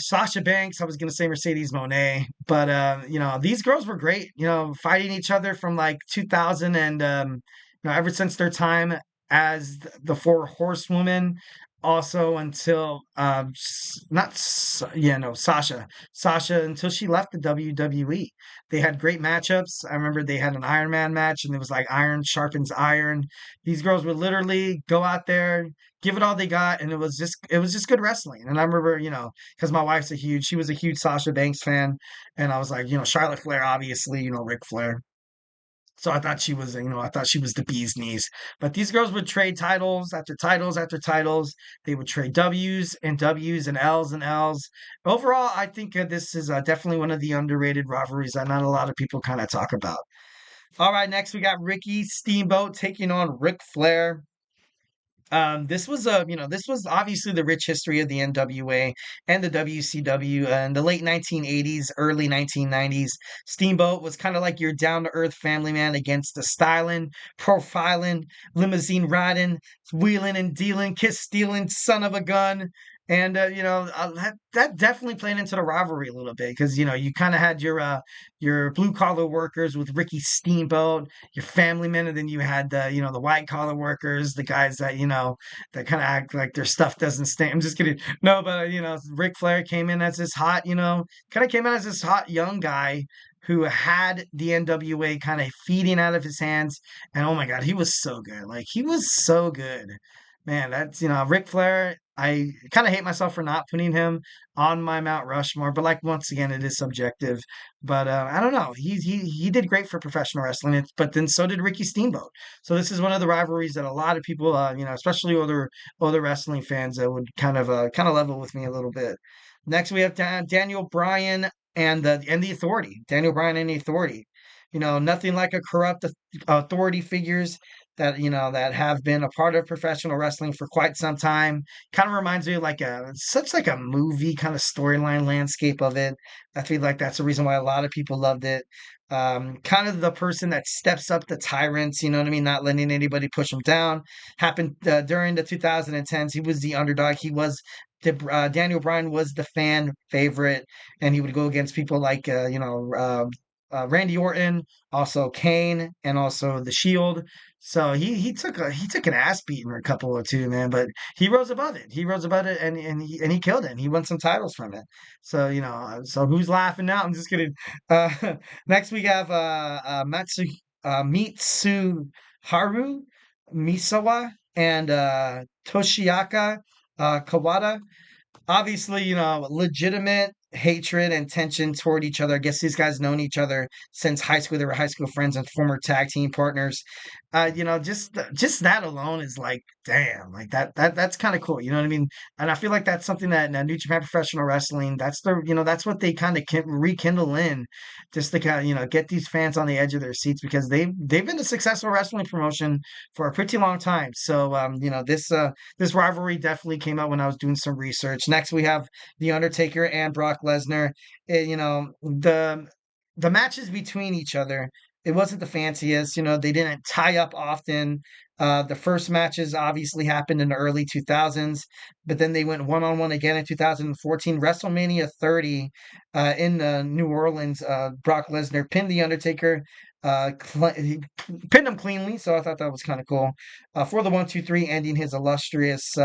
Sasha Banks. I was gonna say Mercedes Moné, but these girls were great. Fighting each other from like 2000 and ever since their time as the Four Horsewomen. Also until not yeah no Sasha until she left the WWE. They had great matchups. I remember they had an Iron Man match, and it was like iron sharpens iron. These girls would literally go out there, give it all they got, and it was just good wrestling. And I remember, because my wife's she was a huge Sasha Banks fan, and I was like, Charlotte Flair, obviously, Ric Flair. So I thought she was the bee's knees. But these girls would trade titles after titles after titles. They would trade W's and W's and L's and L's. Overall, I think this is definitely one of the underrated rivalries that not a lot of people kind of talk about. All right, next we got Ricky Steamboat taking on Ric Flair. This was obviously the rich history of the NWA and the WCW in the late 1980s, early 1990s. Steamboat was kind of like your down to earth family man against the styling, profiling, limousine riding, wheeling and dealing, kiss stealing son of a gun. And that definitely played into the rivalry a little bit because you kind of had your blue collar workers with Ricky Steamboat, your family men, and then you had the white collar workers, the guys that kind of act like their stuff doesn't stink. I'm just kidding. No, but Ric Flair came in as this hot, kind of came in as this hot young guy who had the NWA kind of feeding out of his hands, and oh my God, he was so good. Like he was so good. Man, that's Ric Flair. I kind of hate myself for not putting him on my Mount Rushmore, but like once again, it is subjective. But I don't know. He did great for professional wrestling, but then so did Ricky Steamboat. So this is one of the rivalries that a lot of people, especially older wrestling fans, would kind of level with me a little bit. Next, we have Daniel Bryan and the Authority. Daniel Bryan and the Authority. Nothing like a corrupt authority figures that have been a part of professional wrestling for quite some time. Kind of reminds me of such like a movie kind of storyline landscape of it. I feel like that's the reason why a lot of people loved it. Kind of the person that steps up the tyrants, you know what I mean, not letting anybody push him down. Happened during the 2010s. He was the underdog. Daniel Bryan was the fan favorite, and he would go against people like Randy Orton, also Kane, and also the Shield. So he took an ass beating or a couple or two, man, but he rose above it. He rose above it, and he killed it. And he won some titles from it. So so who's laughing now? I'm just kidding. Uh, Next we have Mitsuharu Misawa and Toshiaka Kawada. Obviously, legitimate hatred and tension toward each other. I guess these guys known each other since high school. They were high school friends and former tag team partners. Just that alone is like, damn, like that's kind of cool. You know what I mean? And I feel like that's something that in New Japan Professional Wrestling, that's what they kind of rekindle in, just to kind of get these fans on the edge of their seats because they've been a successful wrestling promotion for a pretty long time. So this rivalry definitely came out when I was doing some research. Next, we have The Undertaker and Brock Lesnar. The matches between each other, it wasn't the fanciest. They didn't tie up often. The first matches obviously happened in the early 2000s, but then they went one on one again in 2014. WrestleMania 30 in New Orleans, Brock Lesnar pinned The Undertaker. He pinned him cleanly, so I thought that was kind of cool. For the 1-2-3, ending his illustrious,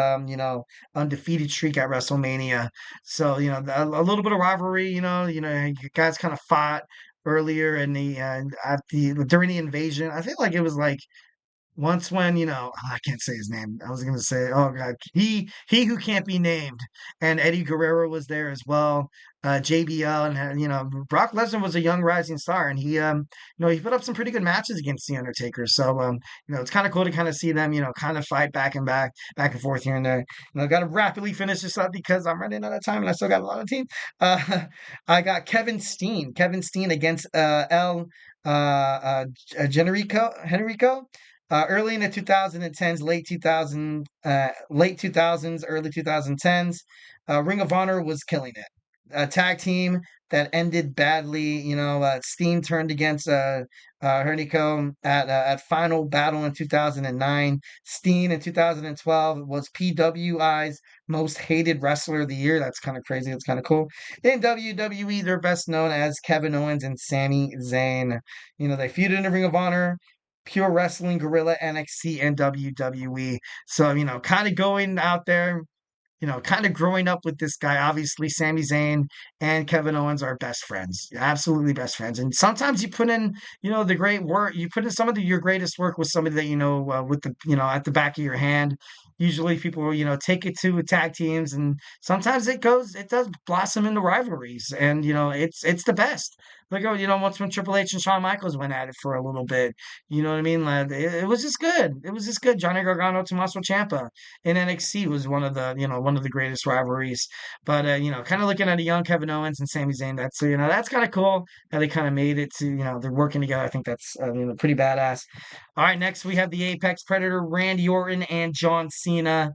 undefeated streak at WrestleMania. So a little bit of rivalry. Guys kind of fought earlier in the during the invasion. I feel like it was like once when I can't say his name. I was gonna say, oh god, he who can't be named, and Eddie Guerrero was there as well. JBL, and Brock Lesnar was a young rising star, and he put up some pretty good matches against the Undertaker. So it's kind of cool to kind of see them kind of fight back and forth here and there. Got to rapidly finish this up because I'm running out of time and I still got a lot of team. Uh, I got Kevin Steen against El Generico. Early in the 2010s, late 2000s, early 2010s, Ring of Honor was killing it. A tag team that ended badly. Steen turned against Hernico at Final Battle in 2009. Steen in 2012 was PWI's most hated wrestler of the year. That's kind of crazy. That's kind of cool. In WWE, they're best known as Kevin Owens and Sami Zayn. They feuded in the Ring of Honor, Pure Wrestling, Gorilla, NXT, and WWE. So, kind of going out there, kind of growing up with this guy. Obviously, Sami Zayn and Kevin Owens are best friends, absolutely best friends. And sometimes you put in, the great work. You put in some of your greatest work with somebody that with the, at the back of your hand. Usually, people will, take it to tag teams, and sometimes it does blossom into rivalries, and it's the best. Look at once when Triple H and Shawn Michaels went at it for a little bit. You know what I mean? Like, it was just good. It was just good. Johnny Gargano, Tommaso Ciampa in NXT was one of the greatest rivalries. But kind of looking at a young Kevin Owens and Sami Zayn, that's kind of cool how they kind of made it to they're working together. I think that's pretty badass. All right, next we have the Apex Predator, Randy Orton and John Cena.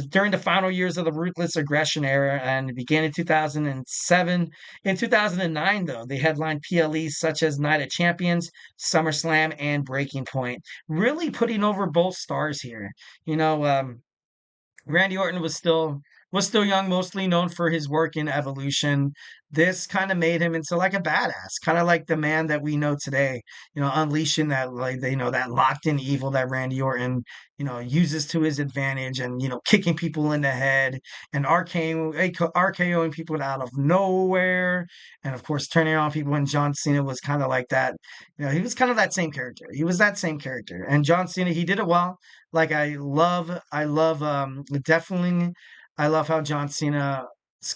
During the final years of the Ruthless Aggression era, and it began in 2007. In 2009, though, they headlined PLEs such as Night of Champions, SummerSlam, and Breaking Point, really putting over both stars here. You know, Randy Orton was still young, mostly known for his work in Evolution. This kind of made him into like a badass, kind of like the man that we know today. Unleashing that like that locked in evil that Randy Orton uses to his advantage, and kicking people in the head and RKOing people out of nowhere, and of course turning on people. And John Cena was kind of like that. He was kind of that same character. He was that same character, and John Cena, he did it well. Like I love definitely I love how John Cena's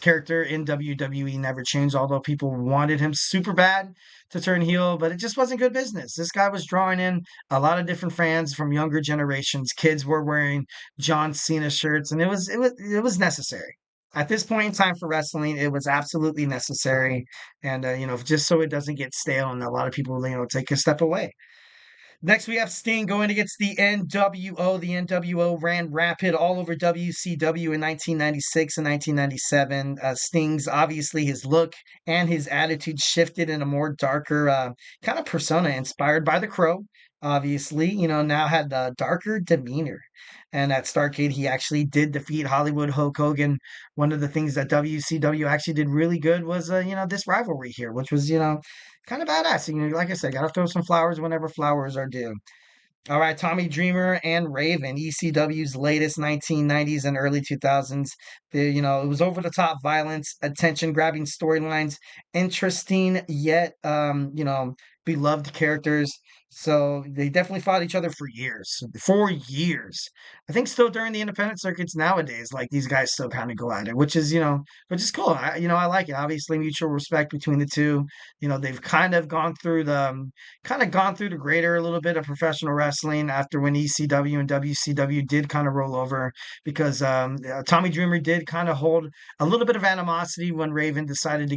character in WWE never changed, although people wanted him super bad to turn heel, but it just wasn't good business. This guy was drawing in a lot of different fans from younger generations. Kids were wearing John Cena shirts, and it was necessary. At this point in time for wrestling, it was absolutely necessary, and just so it doesn't get stale, and a lot of people take a step away. Next, we have Sting going against the NWO. The NWO ran rapid all over WCW in 1996 and 1997. Sting's obviously his look and his attitude shifted in a more darker kind of persona inspired by the Crow. Obviously, now had a darker demeanor. And at Starrcade, he actually did defeat Hollywood Hulk Hogan. One of the things that WCW actually did really good was, this rivalry here, which was, kind of badass. Like I said, gotta throw some flowers whenever flowers are due. All right, Tommy Dreamer and Raven, ECW's latest 1990s and early 2000s. It was over the top violence, attention grabbing storylines, interesting yet, beloved characters. So they definitely fought each other for years. For years. I think still during the independent circuits nowadays, like these guys still kind of go at it, which is cool. I like it. Obviously, mutual respect between the two. They've kind of gone through the grader a little bit of professional wrestling after when ECW and WCW did kind of roll over because Tommy Dreamer did kind of hold a little bit of animosity when Raven decided to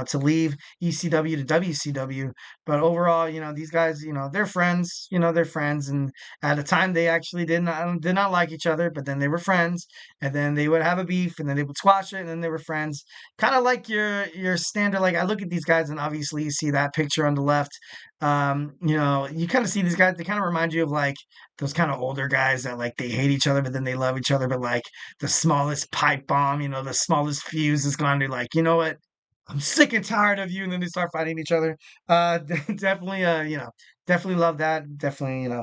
to leave ECW to WCW. But overall, these guys, they're friends. They're friends, and at the time they actually did not like each other, but then they were friends, and then they would have a beef, and then they would squash it, and then they were friends. Kind of like your standard. Like I look at these guys, and obviously you see that picture on the left. You kind of see these guys. They kind of remind you of like those kind of older guys that like they hate each other, but then they love each other. But like the smallest pipe bomb, the smallest fuse is gone. They're like, you know what? I'm sick and tired of you, and then they start fighting each other. Definitely, definitely love that. Definitely,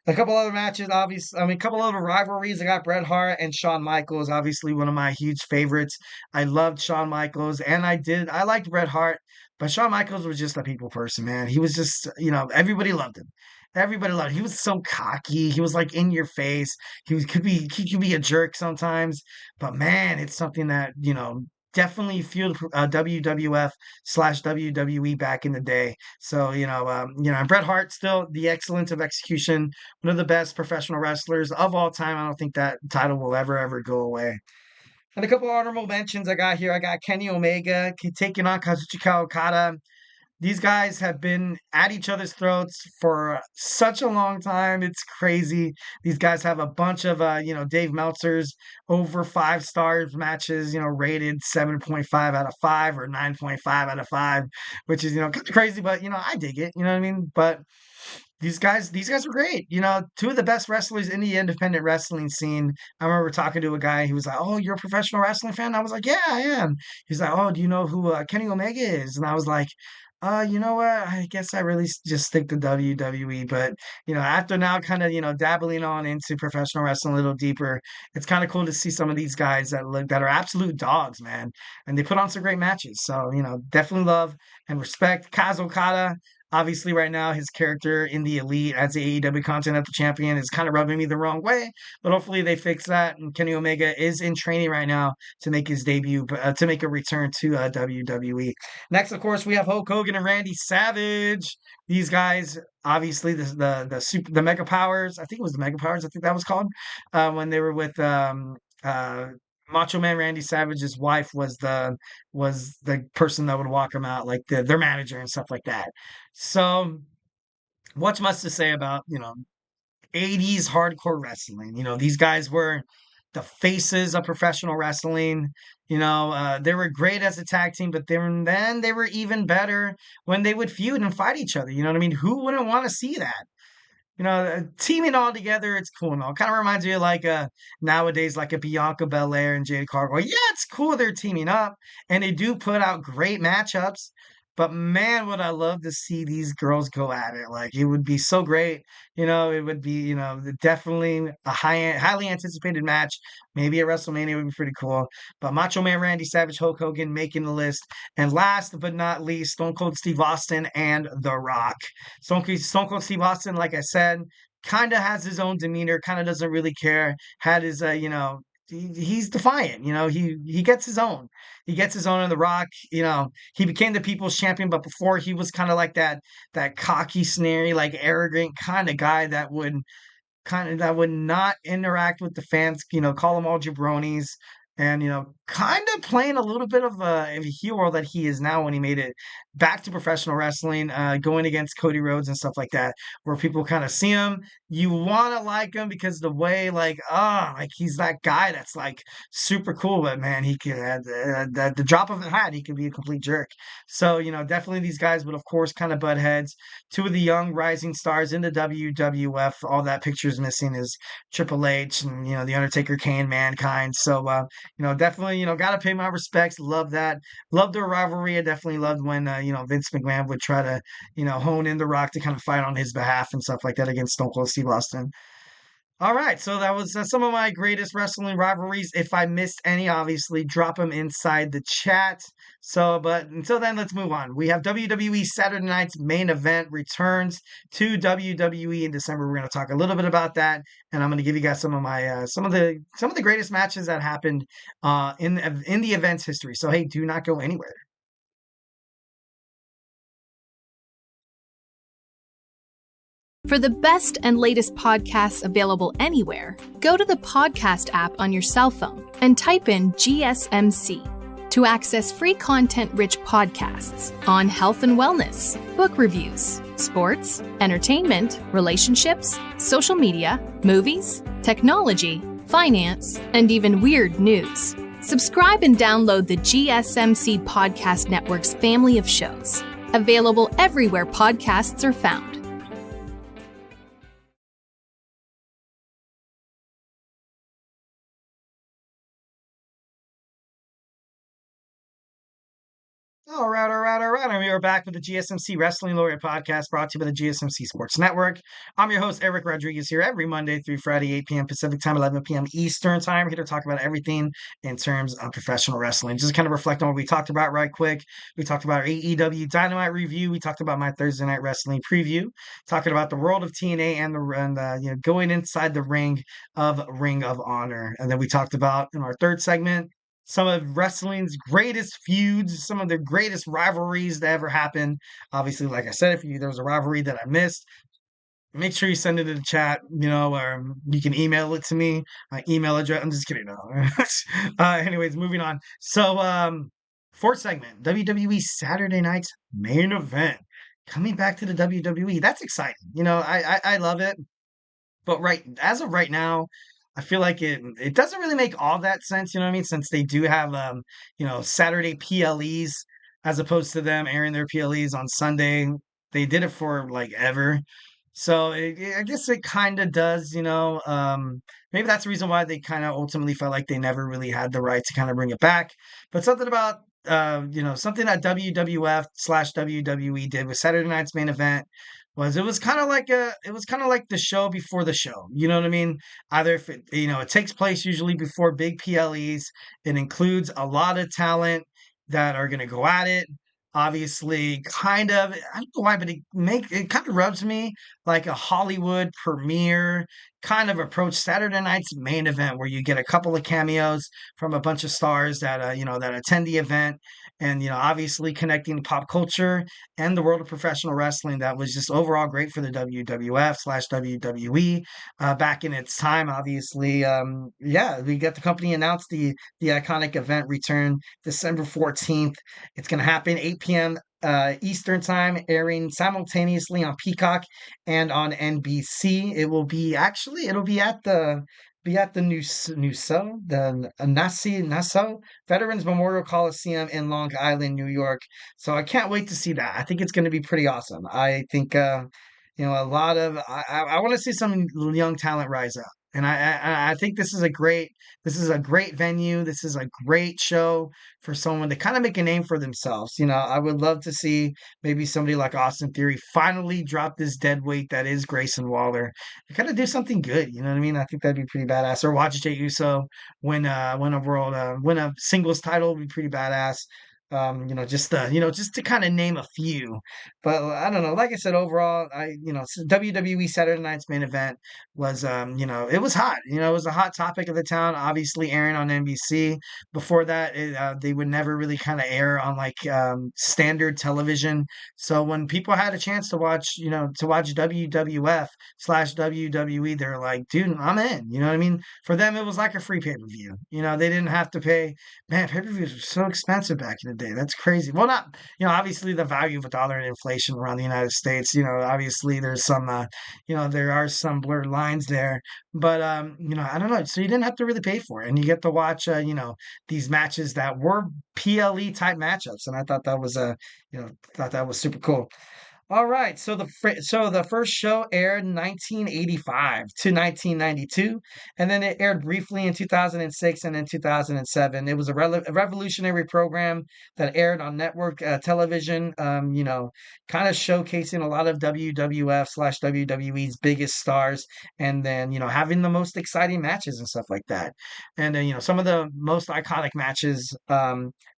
a couple other matches. Obviously, I mean, a couple other rivalries. I got Bret Hart and Shawn Michaels. Obviously, one of my huge favorites. I loved Shawn Michaels, and I liked Bret Hart, but Shawn Michaels was just a people person, man. He was just, everybody loved him. Everybody loved him. He was so cocky. He was like in your face. He could be a jerk sometimes, but man, it's something that definitely fueled WWF slash WWE back in the day. So and Bret Hart still the excellence of execution, one of the best professional wrestlers of all time. I don't think that title will ever go away. And a couple honorable mentions I got here. I got Kenny Omega taking on Kazuchika Okada. These guys have been at each other's throats for such a long time. It's crazy. These guys have a bunch of, Dave Meltzer's over 5 stars matches, rated 7.5 out of 5 or 9.5 out of 5, which is, kind of crazy, but, I dig it. You know what I mean? But these guys were great. Two of the best wrestlers in the independent wrestling scene. I remember talking to a guy. He was like, "Oh, you're a professional wrestling fan?" I was like, "Yeah, I am." He's like, "Oh, do you know who Kenny Omega is?" And I was like, you know what? I guess I really just stick to WWE." But after now, kind of dabbling on into professional wrestling a little deeper, it's kind of cool to see some of these guys that are absolute dogs, man, and they put on some great matches. So definitely love and respect Kaz Okada. Obviously, right now, his character in the Elite as the AEW Continental Champion is kind of rubbing me the wrong way, but hopefully they fix that. And Kenny Omega is in training right now to make his debut, to make a return to WWE. Next, of course, we have Hulk Hogan and Randy Savage. These guys, obviously, the Mega Powers. I think it was the Mega Powers. I think that was called when they were with Macho Man Randy Savage's wife was the person that would walk him out, like their manager and stuff like that. So, what's much to say about 80s hardcore wrestling? These guys were the faces of professional wrestling. They were great as a tag team, but then they were even better when they would feud and fight each other. You know what I mean? Who wouldn't want to see that? Teaming all together, it's cool and all. Kind of reminds me of like nowadays, like a Bianca Belair and Jade Cargill. Yeah, it's cool they're teaming up, and they do put out great matchups. But man, would I love to see these girls go at it. Like it would be so great. It would be definitely a highly anticipated match. Maybe at WrestleMania would be pretty cool. But Macho Man Randy Savage, Hulk Hogan making the list, and last but not least, Stone Cold Steve Austin and The Rock. Stone Cold Steve Austin, like I said, kind of has his own demeanor, kind of doesn't really care. Had his, he's defiant. He gets his own. He gets his own in The Rock. He became the people's champion, but before he was kind of like that cocky, snary, like arrogant kind of guy that would not interact with the fans, call them all jabronis, and kind of playing a little bit of a hero that he is now when he made it back to professional wrestling, going against Cody Rhodes and stuff like that, where people kind of see him, you want to like him because the way like he's that guy that's like super cool, but man, he could at the drop of a hat he could be a complete jerk. So definitely these guys would of course kind of butt heads. Two of the young rising stars in the WWF. All that picture is missing is Triple H and the Undertaker, Kane, Mankind. So definitely got to pay my respects. Love that. Love their rivalry. I definitely loved when Vince McMahon would try to hone in The Rock to kind of fight on his behalf and stuff like that against Stone Cold Steve Austin. All right, so that was some of my greatest wrestling rivalries. If I missed any, obviously drop them inside the chat. So, but until then, let's move on. We have WWE Saturday Night's Main Event returns to WWE in December. We're going to talk a little bit about that, and I'm going to give you guys some of my some of the greatest matches that happened in the event's history. So, hey, do not go anywhere. For the best and latest podcasts available anywhere, go to the podcast app on your cell phone and type in GSMC to access free content-rich podcasts on health and wellness, book reviews, sports, entertainment, relationships, social media, movies, technology, finance, and even weird news. Subscribe and download the GSMC Podcast Network's family of shows, available everywhere podcasts are found. All right. And we are back with the GSMC Wrestling Laureate podcast brought to you by the GSMC Sports Network. I'm your host, Eric Rodriguez, here every Monday through Friday, 8 p.m. Pacific time, 11 p.m. Eastern time. We're here to talk about everything in terms of professional wrestling. Just kind of reflect on what we talked about right quick. We talked about our AEW Dynamite review. We talked about my Thursday Night Wrestling preview, talking about the world of TNA and going inside the Ring of Honor. And then we talked about in our third segment, some of wrestling's greatest feuds, some of the greatest rivalries that ever happened. Obviously, like I said, there was a rivalry that I missed, make sure you send it in the chat, or you can email it to me. My email address, I'm just kidding. No. Anyways, moving on. So, fourth segment, WWE Saturday Night's main event. Coming back to the WWE. That's exciting. I love it. But as of right now, I feel like it doesn't really make all that sense, you know what I mean? Since they do have Saturday PLEs as opposed to them airing their PLEs on Sunday. They did it for like ever. So I guess it kind of does, maybe that's the reason why they kind of ultimately felt like they never really had the right to kind of bring it back. But something about something that WWF/WWE did with Saturday night's main event was it was kind of like the show before the show. You know what I mean? Either if it takes place usually before big PLEs, it includes a lot of talent that are going to go at it. Obviously, kind of, I don't know why, but it kind of rubs me like a Hollywood premiere kind of approach Saturday night's main event, where you get a couple of cameos from a bunch of stars that attend the event, and obviously connecting pop culture and the world of professional wrestling. That was just overall great for the WWF/WWE back in its time. Obviously, we got the company announced the iconic event return December 14th. It's going to happen 8 p.m. Eastern time, airing simultaneously on Peacock and on NBC. It'll be at the Nassau Veterans Memorial Coliseum in Long Island, New York. So I can't wait to see that. I think it's going to be pretty awesome. I think a lot of I want to see some young talent rise up. And I think this is a great venue. This is a great show for someone to kind of make a name for themselves. I would love to see maybe somebody like Austin Theory finally drop this dead weight that is Grayson Waller and kind of do something good. You know what I mean? I think that'd be pretty badass. Or watch Jey Uso win a singles title would be pretty badass. Just to kind of name a few. But I don't know. Like I said, overall, WWE Saturday Night's main event was, it was hot. It was a hot topic of the town. Obviously, airing on NBC. Before that, they would never really kind of air on like standard television. So when people had a chance to watch WWF/WWE, they're like, dude, I'm in. You know what I mean? For them, it was like a free pay per view. They didn't have to pay. Man, pay per views were so expensive back in the day. That's crazy. Well, not, obviously the value of a dollar and inflation around the United States, obviously there's some, there are some blurred lines there, but, I don't know. So you didn't have to really pay for it, and you get to watch, these matches that were PLE type matchups. And I thought that was, super cool. All right, so the first show aired in 1985 to 1992, and then it aired briefly in 2006 and in 2007. It was a revolutionary program that aired on network television. Kind of showcasing a lot of WWF/WWE's biggest stars, and then having the most exciting matches and stuff like that. And some of the most iconic matches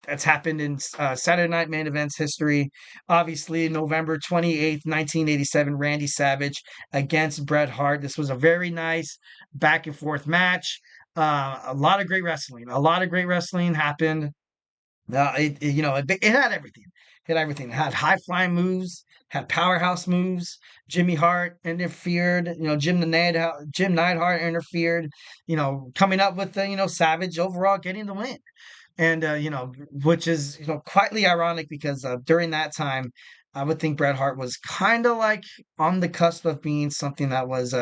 that's happened in Saturday Night Main Events history. Obviously, November 28th, 1987, Randy Savage against Bret Hart. This was a very nice back and forth match. A lot of great wrestling. A lot of great wrestling happened. It had everything. It had everything. It had high flying moves, had powerhouse moves. Jimmy Hart interfered. Jim Neidhart interfered. Coming up with Savage overall getting the win. And which is quietly ironic, because during that time, I would think Bret Hart was kind of like on the cusp of being something that was,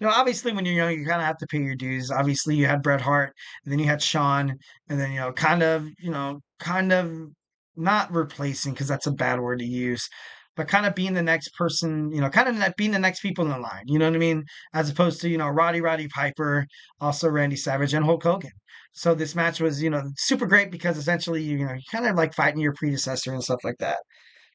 obviously when you're young, you kind of have to pay your dues. Obviously, you had Bret Hart, and then you had Shawn, and then kind of not replacing, because that's a bad word to use. but kind of being the next person, kind of being the next people in the line. You know what I mean? As opposed to Roddy Piper, also Randy Savage and Hulk Hogan. So this match was super great because essentially you kind of like fighting your predecessor and stuff like that.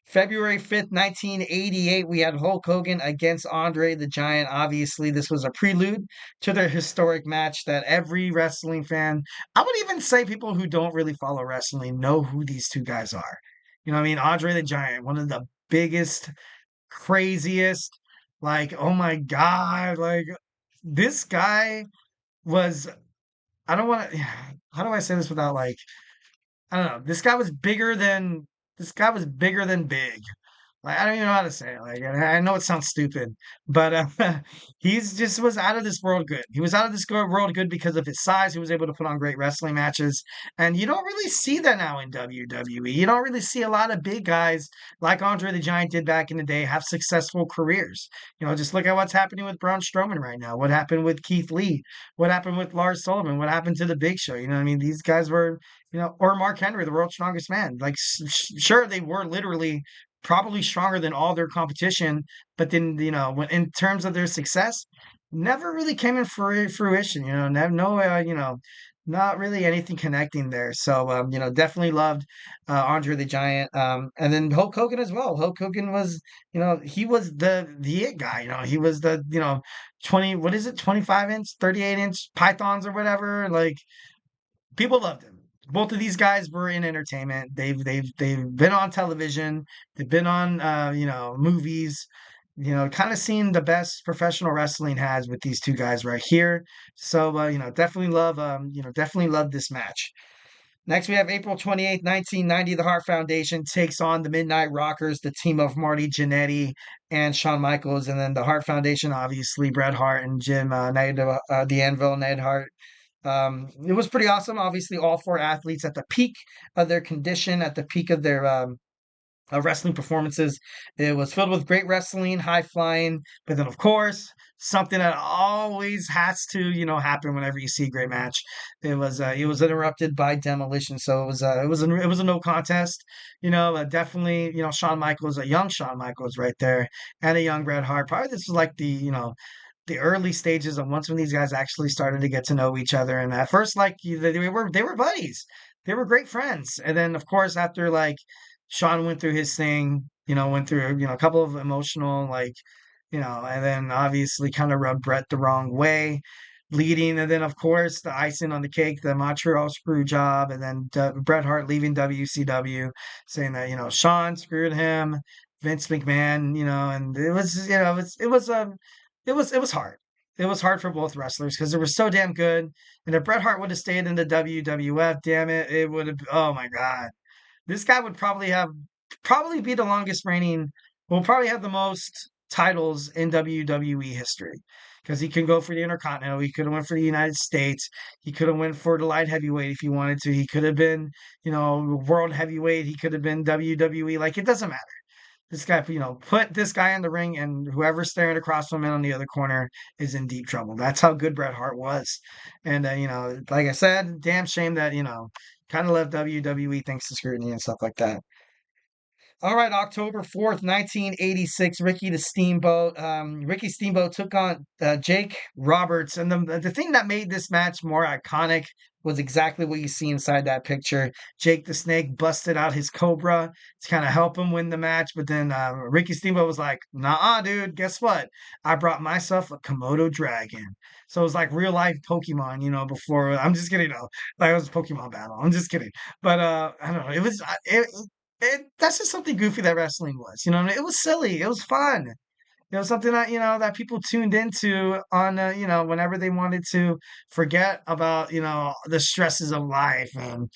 February 5th, 1988, we had Hulk Hogan against Andre the Giant. Obviously, this was a prelude to their historic match that every wrestling fan, I would even say people who don't really follow wrestling, know who these two guys are. You know what I mean? Andre the Giant, one of the biggest, craziest, like, oh my God, like, this guy was, I don't want to, how do I say this without like, I don't know. This guy was bigger than big. Like, I don't even know how to say it. Like, I know it sounds stupid, but he's just was out of this world good. He was out of this world good because of his size. He was able to put on great wrestling matches, and you don't really see that now in WWE. You don't really see a lot of big guys like Andre the Giant did back in the day have successful careers. Just look at what's happening with Braun Strowman right now. What happened with Keith Lee? What happened with Lars Sullivan? What happened to the Big Show? You know what I mean? These guys were, or Mark Henry, the world's strongest man. Like, sure, they were literally probably stronger than all their competition, but then when in terms of their success, never really came in for fruition. No, not really anything connecting there. So definitely loved Andre the Giant, and then Hulk Hogan as well. Hulk Hogan was, he was the it guy. He was the 20, what is it, 25-inch, 38-inch pythons or whatever. Like, people loved him. Both of these guys were in entertainment. They've been on television. They've been on movies. Kind of seen the best professional wrestling has with these two guys right here. So definitely love this match. Next, we have April 28th, 1990. The Hart Foundation takes on the Midnight Rockers, the team of Marty Jannetty and Shawn Michaels. And then the Hart Foundation, obviously, Bret Hart and Jim the Anvil, Ned Hart. It was pretty awesome. Obviously, all four athletes at the peak of their condition, at the peak of their wrestling performances. It was filled with great wrestling, high flying, but then, of course, something that always has to, happen whenever you see a great match. It was interrupted by demolition, so it was a no contest. Definitely, Shawn Michaels, a young Shawn Michaels right there, and a young Bret Hart. Probably this was like the early stages of once when these guys actually started to get to know each other. And at first, like, they were buddies. They were great friends. And then, of course, after like Sean went through his thing, went through, a couple of emotional, like, and then obviously kind of rubbed Brett the wrong way, leading. And then, of course, the icing on the cake, the Montreal screw job. And then Bret Hart leaving WCW, saying that, Sean screwed him, Vince McMahon, and it was, it was hard. It was hard for both wrestlers because they were so damn good. And if Bret Hart would have stayed in the WWF, damn it, it would have. Oh my God, this guy would probably be the longest reigning. Will probably have the most titles in WWE history because he can go for the Intercontinental. He could have went for the United States. He could have went for the light heavyweight if he wanted to. He could have been, world heavyweight. He could have been WWE. Like, it doesn't matter. This guy, put this guy in the ring, and whoever's staring across from him on the other corner is in deep trouble. That's how good Bret Hart was. And, like I said, damn shame that, kind of left WWE thanks to scrutiny and stuff like that. All right, October 4th, 1986, Ricky Steamboat took on Jake Roberts. And the thing that made this match more iconic was exactly what you see inside that picture. Jake the Snake busted out his Cobra to kind of help him win the match. But then Ricky Steamboat was like, nah, dude, guess what? I brought myself a Komodo dragon. So it was like real life Pokemon, before. I'm just kidding, like it was a Pokemon battle. I'm just kidding. But I don't know. That's just something goofy that wrestling was. What I mean? It was silly. It was fun. It was something that that people tuned into on whenever they wanted to forget about the stresses of life and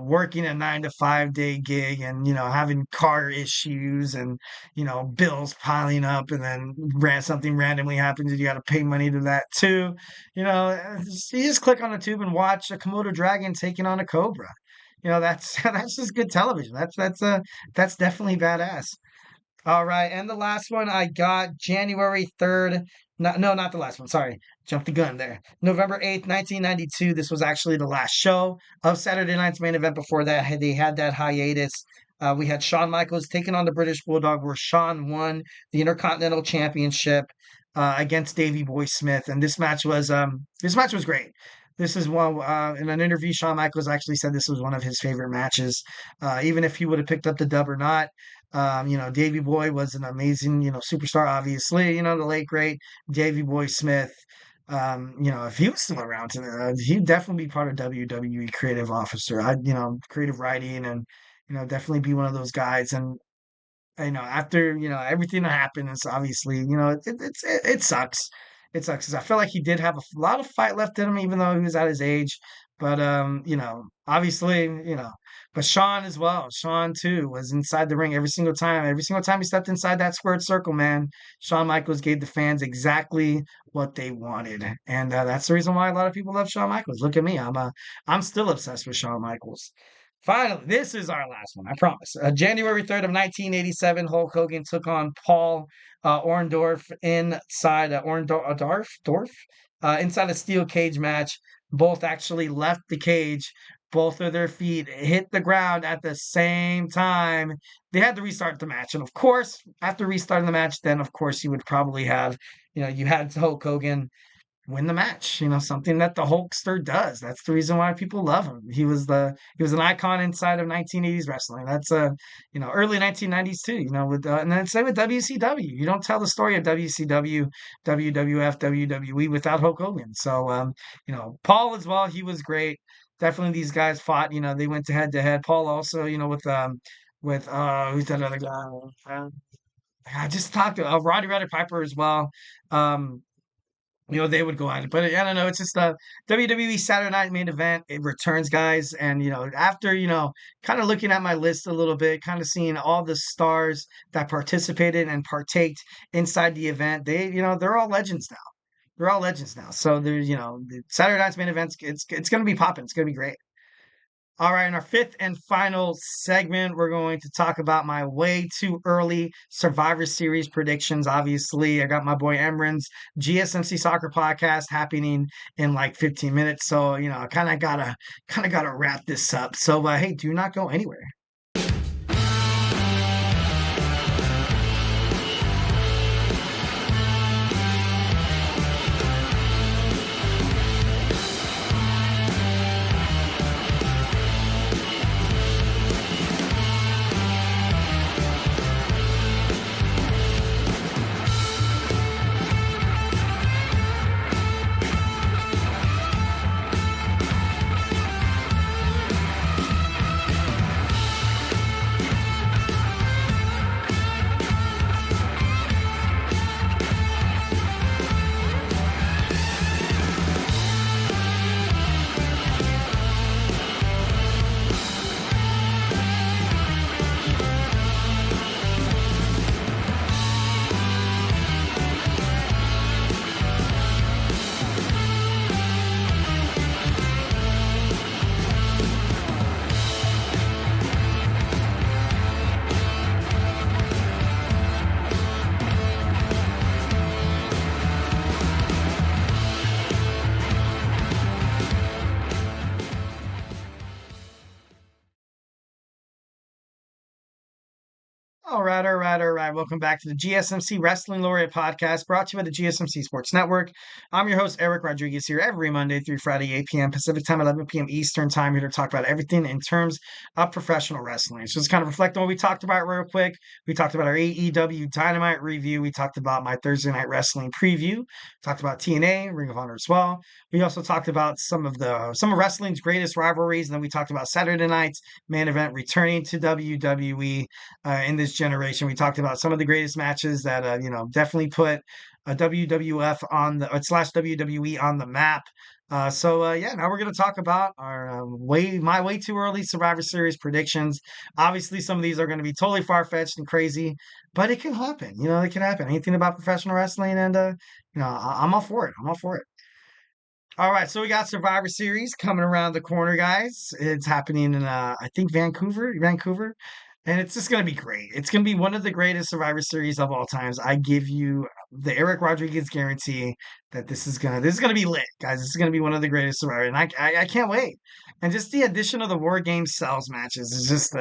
working a 9 to 5 day gig and having car issues and bills piling up and then something randomly happens and you got to pay money to that too. You just click on the tube and watch a Komodo dragon taking on a cobra. That's that's just good television. That's definitely badass. All right, and the last one I got January 3rd. No, not the last one. Sorry, jumped the gun there. November 8th, 1992. This was actually the last show of Saturday Night's Main Event. Before that, they had that hiatus We had Shawn Michaels taking on the British Bulldog, where Shawn won the Intercontinental Championship against Davey Boy Smith, and this match was great. This is one in an interview. Shawn Michaels actually said this was one of his favorite matches, even if he would have picked up the dub or not. Davey Boy was an amazing, superstar. Obviously, the late great Davey Boy Smith. If he was still around, he'd definitely be part of WWE creative officer. Creative writing, and definitely be one of those guys. And after everything that happened, it's obviously it sucks. It sucks because I feel like he did have a lot of fight left in him, even though he was at his age. But obviously, but Sean as well. Sean too was inside the ring every single time. Every single time he stepped inside that squared circle, man, Shawn Michaels gave the fans exactly what they wanted, and that's the reason why a lot of people love Shawn Michaels. Look at me, I'm still obsessed with Shawn Michaels. Finally, this is our last one, I promise. January 3rd of 1987, Hulk Hogan took on Paul Orndorff inside inside a steel cage match. Both actually left the cage. Both of their feet hit the ground at the same time. They had to restart the match. And of course, after restarting the match, then of course you would probably have, you had Hulk Hogan win the match. Something that the Hulkster does. That's the reason why people love him. He was an icon inside of 1980s wrestling. That's early 1990s too. With and then same with WCW. You don't tell the story of WCW, WWF, WWE without Hulk Hogan. So Paul as well. He was great. Definitely, these guys fought. They went to head to head. Paul also, with who's that other guy? I just talked to Roddy Piper as well. Um, they would go at it. But I don't know. It's just a WWE Saturday Night Main Event. It returns, guys. And, after, kind of looking at my list a little bit, kind of seeing all the stars that participated and partaked inside the event, they're all legends now. They're all legends now. So there's, the Saturday Night's Main Event, it's going to be popping. It's going to be great. All right, in our fifth and final segment, we're going to talk about my way too early Survivor Series predictions. Obviously, I got my boy Emran's GSMC Soccer podcast happening in like 15 minutes, so I kind of gotta wrap this up. So, hey, do not go anywhere. All right, all right, all right. Welcome back to the GSMC Wrestling Laureate podcast, brought to you by the GSMC Sports Network. I'm your host, Eric Rodriguez, here every Monday through Friday, 8 p.m. Pacific Time, 11 p.m. Eastern Time, here to talk about everything in terms of professional wrestling. So just kind of reflect on what we talked about real quick. We talked about our AEW Dynamite review. We talked about my Thursday Night Wrestling preview. Talked about TNA, Ring of Honor as well. We also talked about some of wrestling's greatest rivalries, and then we talked about Saturday night's main event returning to WWE in this generation. We talked about some of the greatest matches that definitely put WWF on the slash WWE on the map. Now we're going to talk about our my way too early Survivor Series predictions. Obviously, some of these are going to be totally far fetched and crazy, but it can happen. It can happen. Anything about professional wrestling, and I'm all for it. I'm all for it. All right, so we got Survivor Series coming around the corner, guys. It's happening in I think Vancouver, and it's just going to be great. It's going to be one of the greatest Survivor Series of all times. I give you the Eric Rodriguez guarantee that this is gonna be lit, guys. This is gonna be one of the greatest Survivor, and I can't wait. And just the addition of the War Games sales matches is just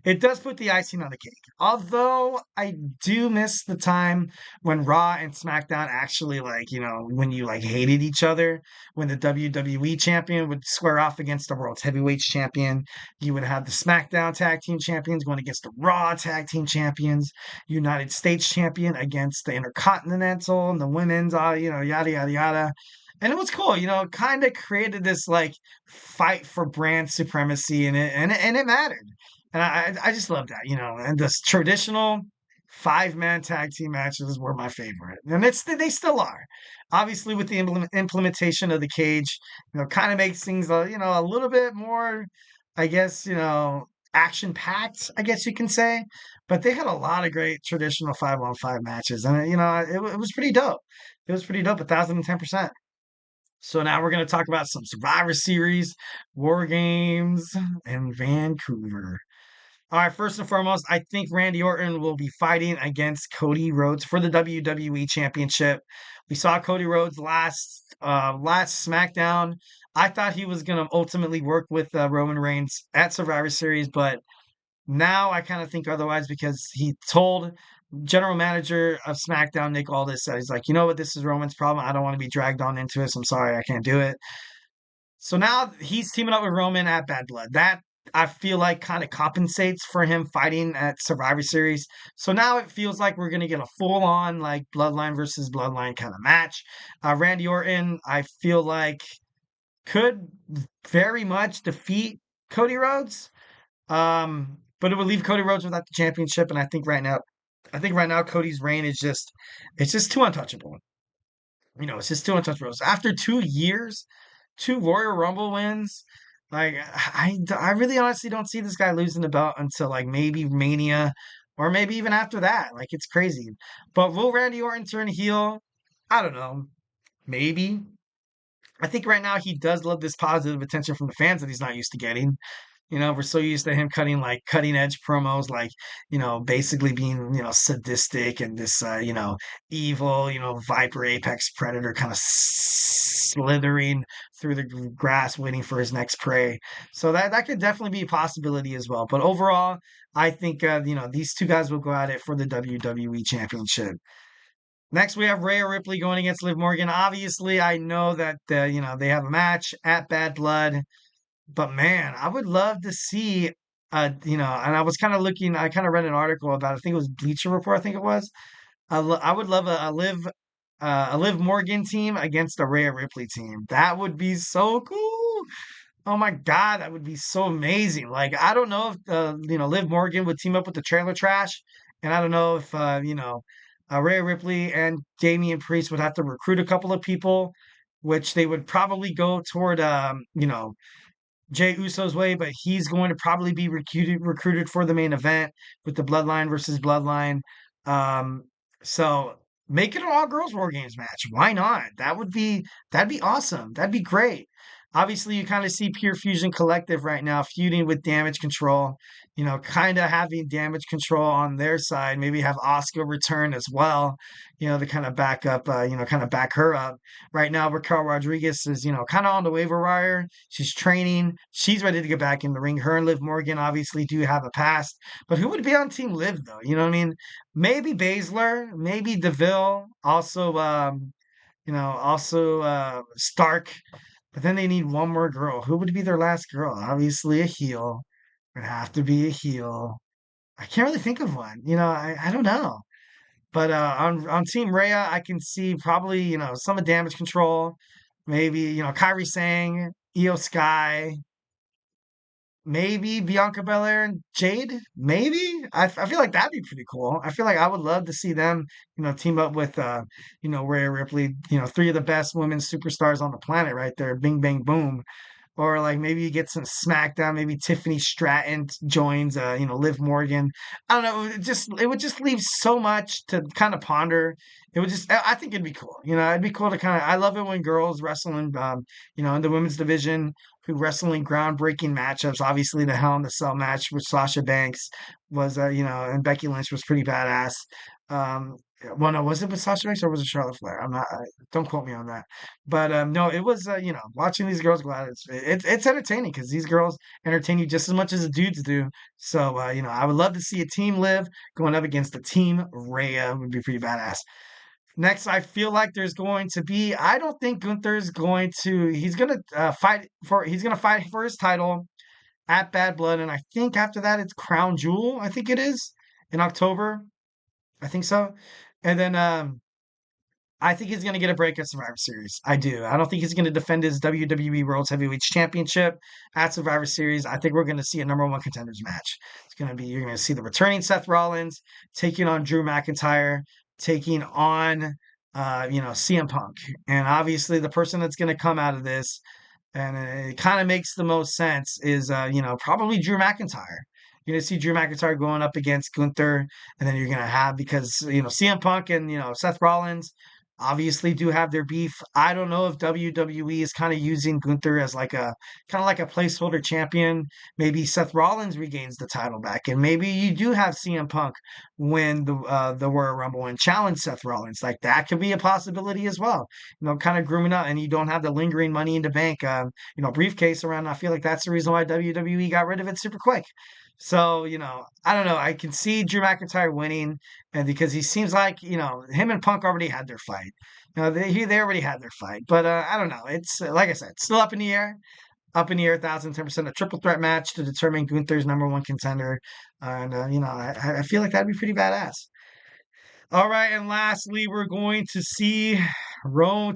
it does put the icing on the cake. Although I do miss the time when Raw and SmackDown actually like when you like hated each other, when the WWE champion would square off against the World's Heavyweight champion. You would have the SmackDown Tag Team Champions going against the Raw Tag Team Champions, United States Champion against the Intercontinental and the Women's, yada, yada, yada. And it was cool, it kind of created this like fight for brand supremacy and it mattered. And I just love that, and this traditional 5-man tag team matches were my favorite. And they still are. Obviously, with the implementation of the cage, kind of makes things, a little bit more, I guess, action packed, I guess you can say. But they had a lot of great traditional 5-on-5 matches. And, it was pretty dope. It was pretty dope, 1,010%. So now we're going to talk about some Survivor Series, War Games, and Vancouver. All right, first and foremost, I think Randy Orton will be fighting against Cody Rhodes for the WWE Championship. We saw Cody Rhodes last SmackDown. I thought he was going to ultimately work with Roman Reigns at Survivor Series, but now I kind of think otherwise because he told general manager of SmackDown, Nick Aldis, that he's like, you know what, this is Roman's problem. I don't want to be dragged on into this. I'm sorry, I can't do it. So now he's teaming up with Roman at Bad Blood. That I feel like kind of compensates for him fighting at Survivor Series. So now it feels like we're going to get a full on like Bloodline versus Bloodline kind of match. Randy Orton, I feel like could very much defeat Cody Rhodes. But it would leave Cody Rhodes without the championship. And I think right now Cody's reign is it's just too untouchable. It's just too untouchable. So after 2 years, 2 Royal Rumble wins. Like I really honestly don't see this guy losing the belt until like maybe Mania or maybe even after that. Like it's crazy. But will Randy Orton turn heel? I don't know. Maybe. I think right now he does love this positive attention from the fans that he's not used to getting. We're so used to him cutting like cutting edge promos, like, basically being, sadistic and this, evil, Viper Apex Predator kind of slithering through the grass waiting for his next prey. So that could definitely be a possibility as well. But overall, I think, these two guys will go at it for the WWE Championship. Next, we have Rhea Ripley going against Liv Morgan. Obviously, I know that, they have a match at Bad Blood. But man, I would love to see, and I was kind of looking, I kind of read an article about, I think it was Bleacher Report, I think it was. I would love a Liv Morgan team against a Rhea Ripley team. That would be so cool. Oh my God, that would be so amazing. Like, I don't know if, Liv Morgan would team up with the Trailer Trash. And I don't know if, Rhea Ripley and Damian Priest would have to recruit a couple of people, which they would probably go toward, Jey Uso's way, but he's going to probably be recruited for the main event with the Bloodline versus Bloodline. Um, so make it an all girls War Games match. Why not? That'd be awesome. That'd be great. Obviously, you kind of see Pure Fusion Collective right now feuding with Damage Control, kind of having Damage Control on their side. Maybe have Asuka return as well, to kind of back up, kind of back her up. Right now, Raquel Rodriguez is, kind of on the waiver wire. She's training. She's ready to get back in the ring. Her and Liv Morgan obviously do have a past. But who would be on Team Liv, though? You know what I mean? Maybe Baszler, maybe DeVille, also Stark. But then they need one more girl. Who would be their last girl? Obviously a heel. Would have to be a heel. I can't really think of one. I don't know. But on Team Rhea, I can see probably, some of Damage Control. Maybe, Kairi Sane, Io Sky. Maybe Bianca Belair and Jade. Maybe. I feel like that'd be pretty cool. I feel like I would love to see them, team up with, Rhea Ripley. Three of the best women's superstars on the planet right there. Bing, bang, boom. Or like maybe you get some SmackDown, maybe Tiffany Stratton joins, Liv Morgan. I don't know. It would just leave so much to kind of ponder. I think it'd be cool. It'd be cool to kind of, I love it when girls wrestle in, in the women's division who wrestle in groundbreaking matchups. Obviously the Hell in the Cell match with Sasha Banks was, and Becky Lynch was pretty badass. Well, no, was it with Sasha Banks or was it Charlotte Flair? Don't quote me on that. But no, it was. Watching these girls go out, it's entertaining because these girls entertain you just as much as the dudes do. So I would love to see a team live going up against the team Rhea would be pretty badass. Next, I feel like there's going to be. I don't think Gunther's going to. He's gonna fight for. He's gonna fight for his title at Bad Blood, and I think after that it's Crown Jewel. I think it is in October. I think so. And then I think he's going to get a break at Survivor Series. I do. I don't think he's going to defend his WWE World Heavyweight Championship at Survivor Series. I think we're going to see a number one contenders match. It's going to be you're going to see the returning Seth Rollins taking on Drew McIntyre, taking on CM Punk, and obviously the person that's going to come out of this, and it kind of makes the most sense is probably Drew McIntyre. You're gonna see Drew McIntyre going up against Gunther, and then you're gonna have because CM Punk and Seth Rollins obviously do have their beef. I don't know if WWE is kind of using Gunther as like a kind of like a placeholder champion. Maybe Seth Rollins regains the title back, and maybe you do have CM Punk win the Royal Rumble and challenge Seth Rollins. Like that could be a possibility as well. Kind of grooming up, and you don't have the lingering Money in the Bank, briefcase around. I feel like that's the reason why WWE got rid of it super quick. So, I don't know. I can see Drew McIntyre winning, and because he seems like, him and Punk already had their fight. They already had their fight. But I don't know. It's like I said, still up in the air. Up in the air, 1,010%. A triple threat match to determine Gunther's number one contender. And, I feel like that'd be pretty badass. All right. And lastly, we're going to see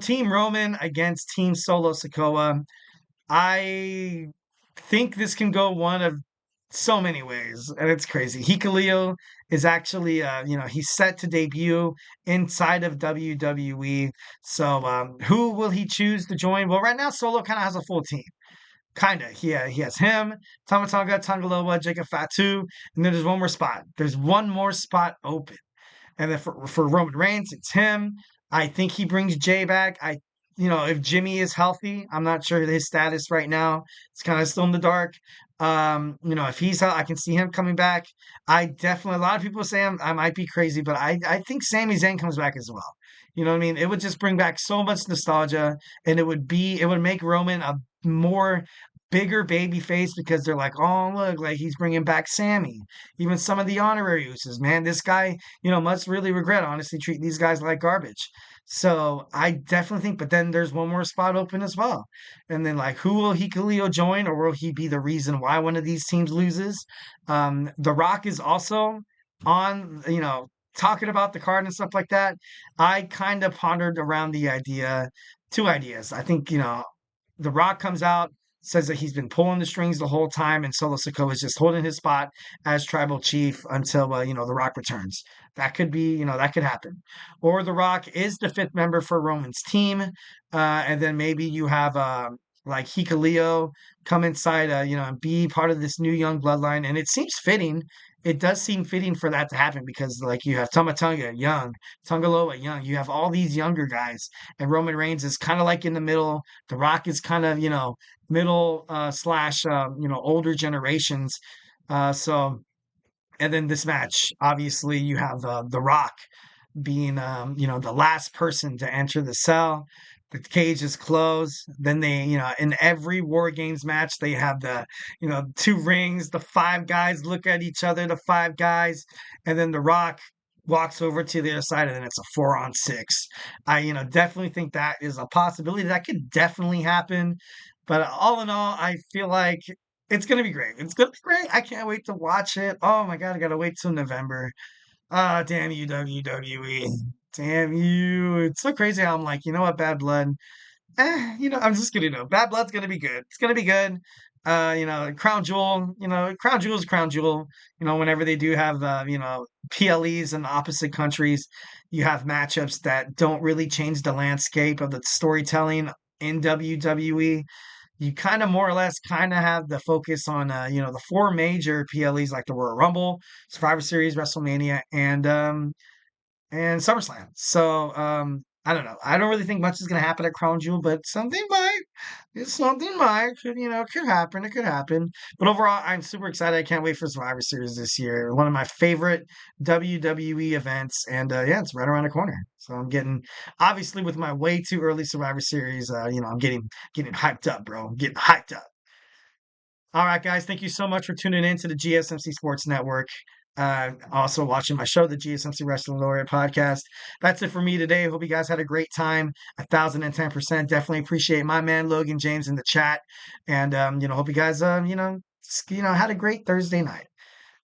Team Roman against Team Solo Sikoa. I think this can go one of so many ways, and it's crazy. Hikuleo is actually, he's set to debut inside of WWE. So, who will he choose to join? Well, right now, Solo kind of has a full team. Kind of. He has him, Tama Tonga, Tangaloa, Jacob Fatu, and then there's one more spot. There's one more spot open. And then for Roman Reigns, it's him. I think he brings Jay back. If Jimmy is healthy, I'm not sure his status right now. It's kind of still in the dark. If he's out, I can see him coming back. A lot of people say I might be crazy, but I think Sami Zayn comes back as well. You know what I mean? It would just bring back so much nostalgia, and it would make Roman a more bigger baby face because they're like, oh, look, like he's bringing back Sammy. Even some of the honorary uses, man, this guy, must really regret honestly treating these guys like garbage. So I definitely think, but then there's one more spot open as well. And then like, who will Hikuleo join, or will he be the reason why one of these teams loses? The Rock is also on, talking about the card and stuff like that. I kind of pondered around two ideas. I think, The Rock comes out, says that he's been pulling the strings the whole time, and Solo Sikoa is just holding his spot as tribal chief until The Rock returns. That could be, that could happen. Or The Rock is the fifth member for Roman's team, and then maybe you have like Hikuleo come inside, and be part of this new young bloodline. And it seems fitting. It does seem fitting for that to happen because, like, you have Tama Tonga young, Tongaloa young. You have all these younger guys, and Roman Reigns is kind of like in the middle. The Rock is kind of, middle slash older generations. So and then this match, obviously, you have The Rock being the last person to enter the cell. The cage is closed. Then they, in every War Games match, they have the, two rings. The five guys look at each other, the five guys, and then The Rock walks over to the other side, and then it's a 4-on-6. I, definitely think that is a possibility. That could definitely happen. But all in all, I feel like it's gonna be great. It's gonna be great. I can't wait to watch it. Oh my god, I gotta wait till November. Ah, damn you, WWE. Damn you. It's so crazy how I'm like, you know what, Bad Blood. I'm just gonna know. Bad Blood's gonna be good. It's gonna be good. Crown Jewel, Crown Jewel is Crown Jewel. Whenever they do have PLEs in the opposite countries, you have matchups that don't really change the landscape of the storytelling in WWE. You kind of more or less kind of have the focus on the four major PLEs like the Royal Rumble, Survivor Series, WrestleMania, and SummerSlam. So I don't know. I don't really think much is going to happen at Crown Jewel, but something might. It's something might could could happen. It could happen. But overall, I'm super excited. I can't wait for Survivor Series this year. One of my favorite WWE events, and yeah, it's right around the corner. So I'm getting obviously with my way too early Survivor Series. I'm getting hyped up, bro. I'm getting hyped up. All right, guys. Thank you so much for tuning in to the GSMC Sports Network. Also watching my show, the GSMC Wrestling Laureate podcast. That's it for me today. Hope you guys had a great time. 1,010%. Definitely appreciate my man Logan James in the chat, and hope you guys had a great Thursday night.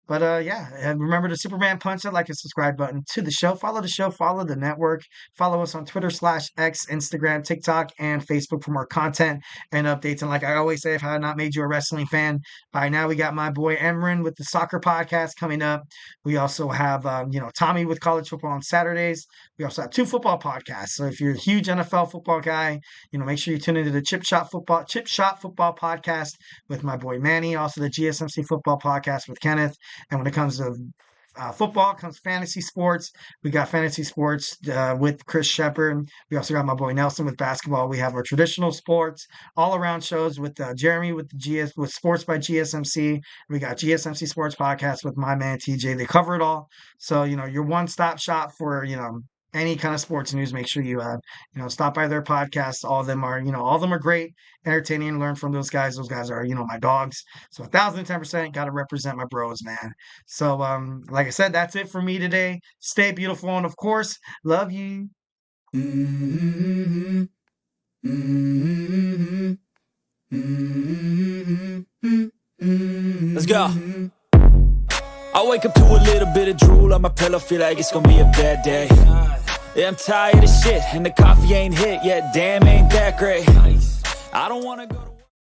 But yeah, and remember to Superman punch that like and subscribe button to the show. Follow the show, follow the network, follow us on Twitter/X, Instagram, TikTok, and Facebook for more content and updates. And like I always say, if I had not made you a wrestling fan by now, we got my boy Emran with the soccer podcast coming up. We also have Tommy with college football on Saturdays. We also have 2 football podcasts. So if you're a huge NFL football guy, make sure you tune into the Chip Shot Football podcast with my boy Manny. Also the GSMC Football podcast with Kenneth. And when it comes to football, comes fantasy sports. We got fantasy sports with Chris Shepard. We also got my boy Nelson with basketball. We have our traditional sports, all around shows with Jeremy with with Sports by GSMC. We got GSMC Sports Podcast with my man TJ. They cover it all. So your one-stop shop for any kind of sports news. Make sure you stop by their podcasts. All of them are great, entertaining, and learn from those guys. Those guys are my dogs. So 1,010% got to represent my bros, man. So like I said, that's it for me today. Stay beautiful, and of course, love you. Let's go. I wake up to a little bit of drool on my pillow, feel like it's gonna be a bad day. Yeah, I'm tired of shit, and the coffee ain't hit yet, damn, ain't that great. I don't wanna go to